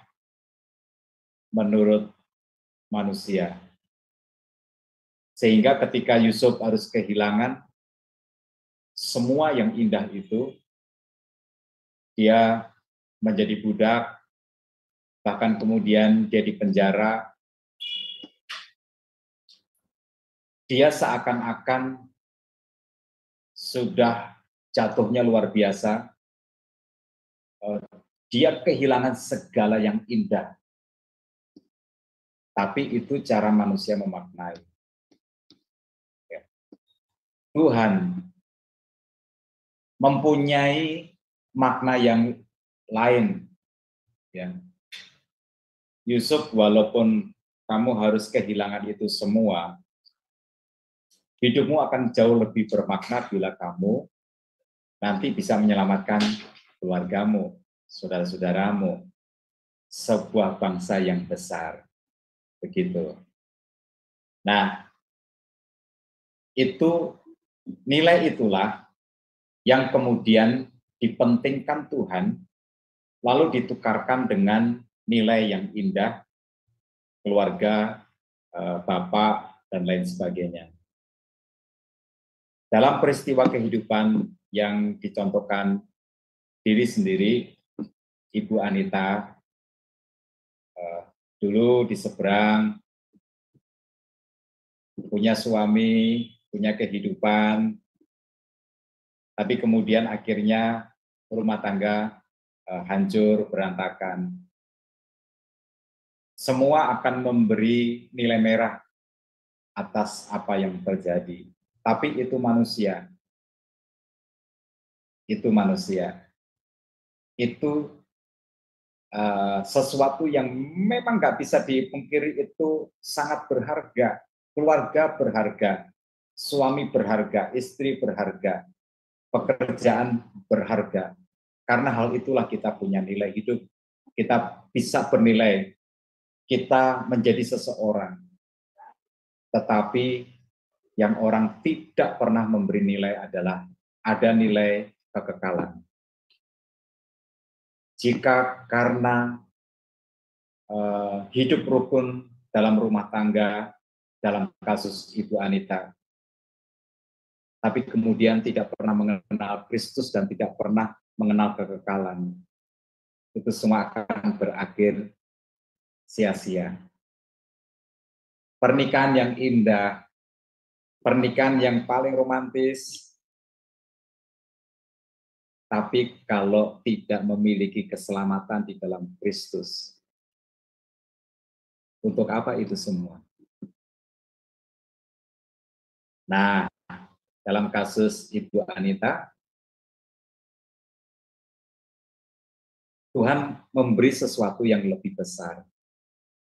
Speaker 3: menurut manusia. Sehingga ketika Yusuf harus kehilangan semua yang indah itu, dia menjadi budak, bahkan kemudian dia dipenjara, dia seakan-akan sudah jatuhnya luar biasa, dia kehilangan segala yang indah. Tapi itu cara manusia memaknai. Tuhan mempunyai makna yang lain. Ya. Yusuf, walaupun kamu harus kehilangan itu semua, hidupmu akan jauh lebih bermakna bila kamu nanti bisa menyelamatkan keluargamu, saudara-saudaramu, sebuah bangsa yang besar. Begitu. Nah, itu nilai itulah yang kemudian dipentingkan Tuhan, lalu ditukarkan dengan nilai yang indah, keluarga, bapak, dan lain sebagainya. Dalam peristiwa kehidupan yang dicontohkan diri sendiri, Ibu Anita, dulu di seberang, punya suami, punya kehidupan, tapi kemudian akhirnya rumah tangga hancur, berantakan. Semua akan memberi nilai merah atas apa yang terjadi. Tapi itu manusia. Itu manusia. Itu sesuatu yang memang nggak bisa dipungkiri, itu sangat berharga. Keluarga berharga, suami berharga, istri berharga, pekerjaan berharga. Karena hal itulah kita punya nilai hidup. Kita bisa bernilai, kita menjadi seseorang. Tetapi yang orang tidak pernah memberi nilai adalah ada nilai kekekalan. Jika karena hidup rukun dalam rumah tangga, dalam kasus Ibu Anita, tapi kemudian tidak pernah mengenal Kristus dan tidak pernah mengenal kekekalan, itu semua akan berakhir sia-sia. Pernikahan yang indah, pernikahan yang paling romantis, tapi kalau tidak memiliki keselamatan di dalam Kristus, untuk apa itu semua? Nah, dalam kasus Ibu Anita, Tuhan memberi sesuatu yang lebih besar,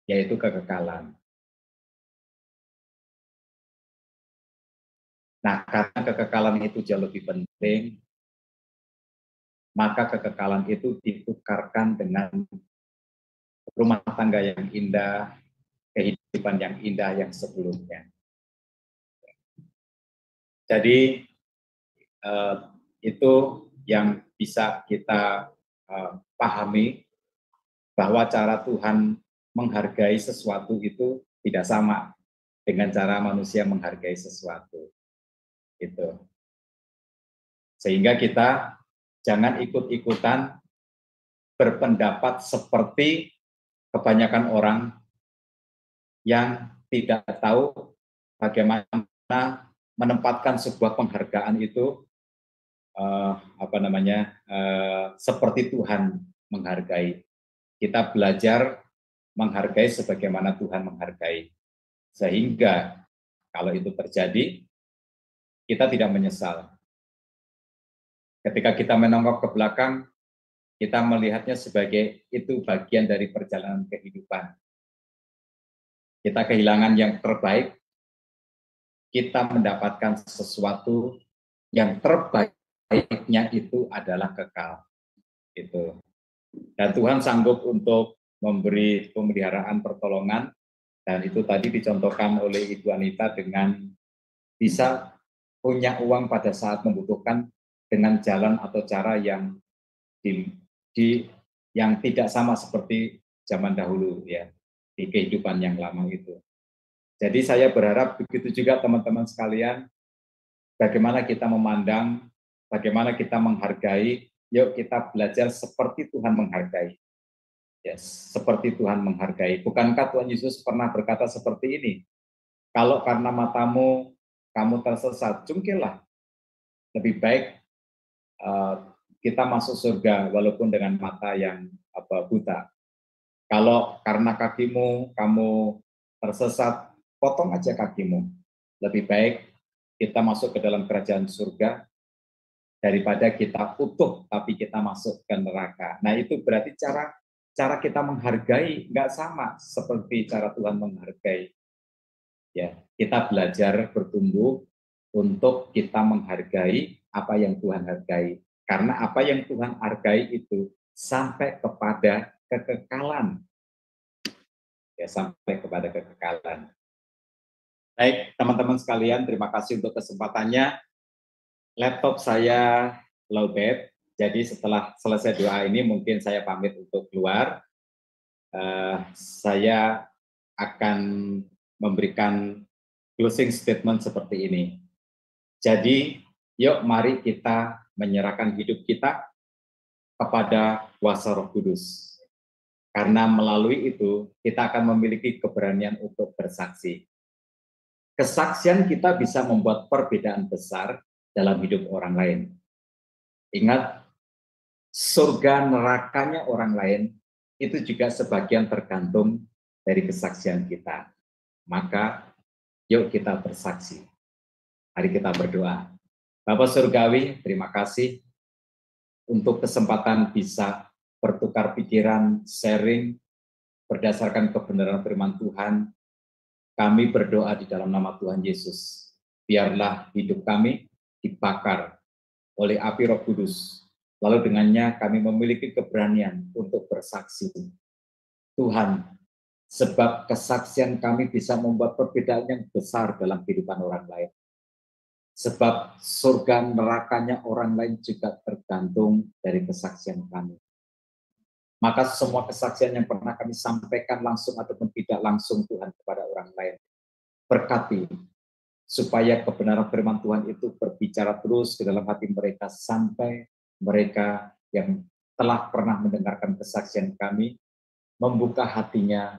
Speaker 3: yaitu kekekalan. Nah, karena kekekalan itu jauh lebih penting, maka kekekalan itu ditukarkan dengan rumah tangga yang indah, kehidupan yang indah yang sebelumnya. Jadi itu yang bisa kita pahami, bahwa cara Tuhan menghargai sesuatu itu tidak sama dengan cara manusia menghargai sesuatu. Gitu. Sehingga kita jangan ikut-ikutan berpendapat seperti kebanyakan orang yang tidak tahu bagaimana menempatkan sebuah penghargaan itu seperti Tuhan menghargai. Kita belajar menghargai sebagaimana Tuhan menghargai. Sehingga kalau itu terjadi, kita tidak menyesal. Ketika kita menongok ke belakang, kita melihatnya sebagai itu bagian dari perjalanan kehidupan. Kita kehilangan yang terbaik, kita mendapatkan sesuatu yang terbaiknya itu adalah kekal. Itu. Dan Tuhan sanggup untuk memberi pemeliharaan, pertolongan, dan itu tadi dicontohkan oleh Ibu Anita dengan bisa punya uang pada saat membutuhkan dengan jalan atau cara yang yang tidak sama seperti zaman dahulu ya, di kehidupan yang lama itu. Jadi saya berharap begitu juga teman-teman sekalian, bagaimana kita memandang, bagaimana kita menghargai, yuk kita belajar seperti Tuhan menghargai. Yes, seperti Tuhan menghargai. Bukankah Tuhan Yesus pernah berkata seperti ini? Kalau karena matamu kamu tersesat, jungkirlah. Lebih baik kita masuk surga walaupun dengan mata yang buta. Kalau karena kakimu kamu tersesat, potong aja kakimu. Lebih baik kita masuk ke dalam kerajaan surga daripada kita utuh tapi kita masuk ke neraka. Nah, itu berarti cara kita menghargai nggak sama seperti cara Tuhan menghargai. Ya, kita belajar bertumbuh untuk kita menghargai apa yang Tuhan hargai. Karena apa yang Tuhan hargai itu sampai kepada kekekalan. Ya, sampai kepada kekekalan. Baik, teman-teman sekalian, terima kasih untuk kesempatannya. Laptop saya lowbat, jadi setelah selesai doa ini mungkin saya pamit untuk keluar. Saya akan memberikan closing statement seperti ini. Jadi, yuk mari kita menyerahkan hidup kita kepada kuasa Roh Kudus. Karena melalui itu, kita akan memiliki keberanian untuk bersaksi. Kesaksian kita bisa membuat perbedaan besar dalam hidup orang lain. Ingat, surga nerakanya orang lain itu juga sebagian tergantung dari kesaksian kita. Maka, yuk kita bersaksi. Mari kita berdoa. Bapa Surgawi, terima kasih untuk kesempatan bisa bertukar pikiran, sharing, berdasarkan kebenaran firman Tuhan. Kami berdoa di dalam nama Tuhan Yesus. Biarlah hidup kami dibakar oleh api Roh Kudus. Lalu dengannya kami memiliki keberanian untuk bersaksi. Tuhan, sebab kesaksian kami bisa membuat perbedaan yang besar dalam kehidupan orang lain. Sebab surga nerakanya orang lain juga tergantung dari kesaksian kami. Maka semua kesaksian yang pernah kami sampaikan langsung ataupun tidak langsung Tuhan kepada orang lain, berkati supaya kebenaran firman Tuhan itu berbicara terus ke dalam hati mereka sampai mereka yang telah pernah mendengarkan kesaksian kami membuka hatinya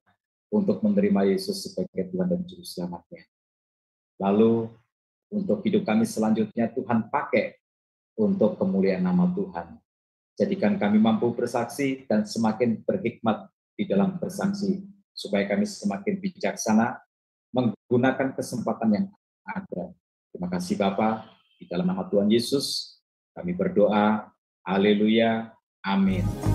Speaker 3: untuk menerima Yesus sebagai Tuhan dan Juru Selamatnya. Lalu untuk hidup kami selanjutnya Tuhan pakai untuk kemuliaan nama Tuhan. Jadikan kami mampu bersaksi dan semakin berhikmat di dalam bersaksi, supaya kami semakin bijaksana menggunakan kesempatan yang ada. Terima kasih Bapa, di dalam nama Tuhan Yesus kami berdoa. Haleluya, amin.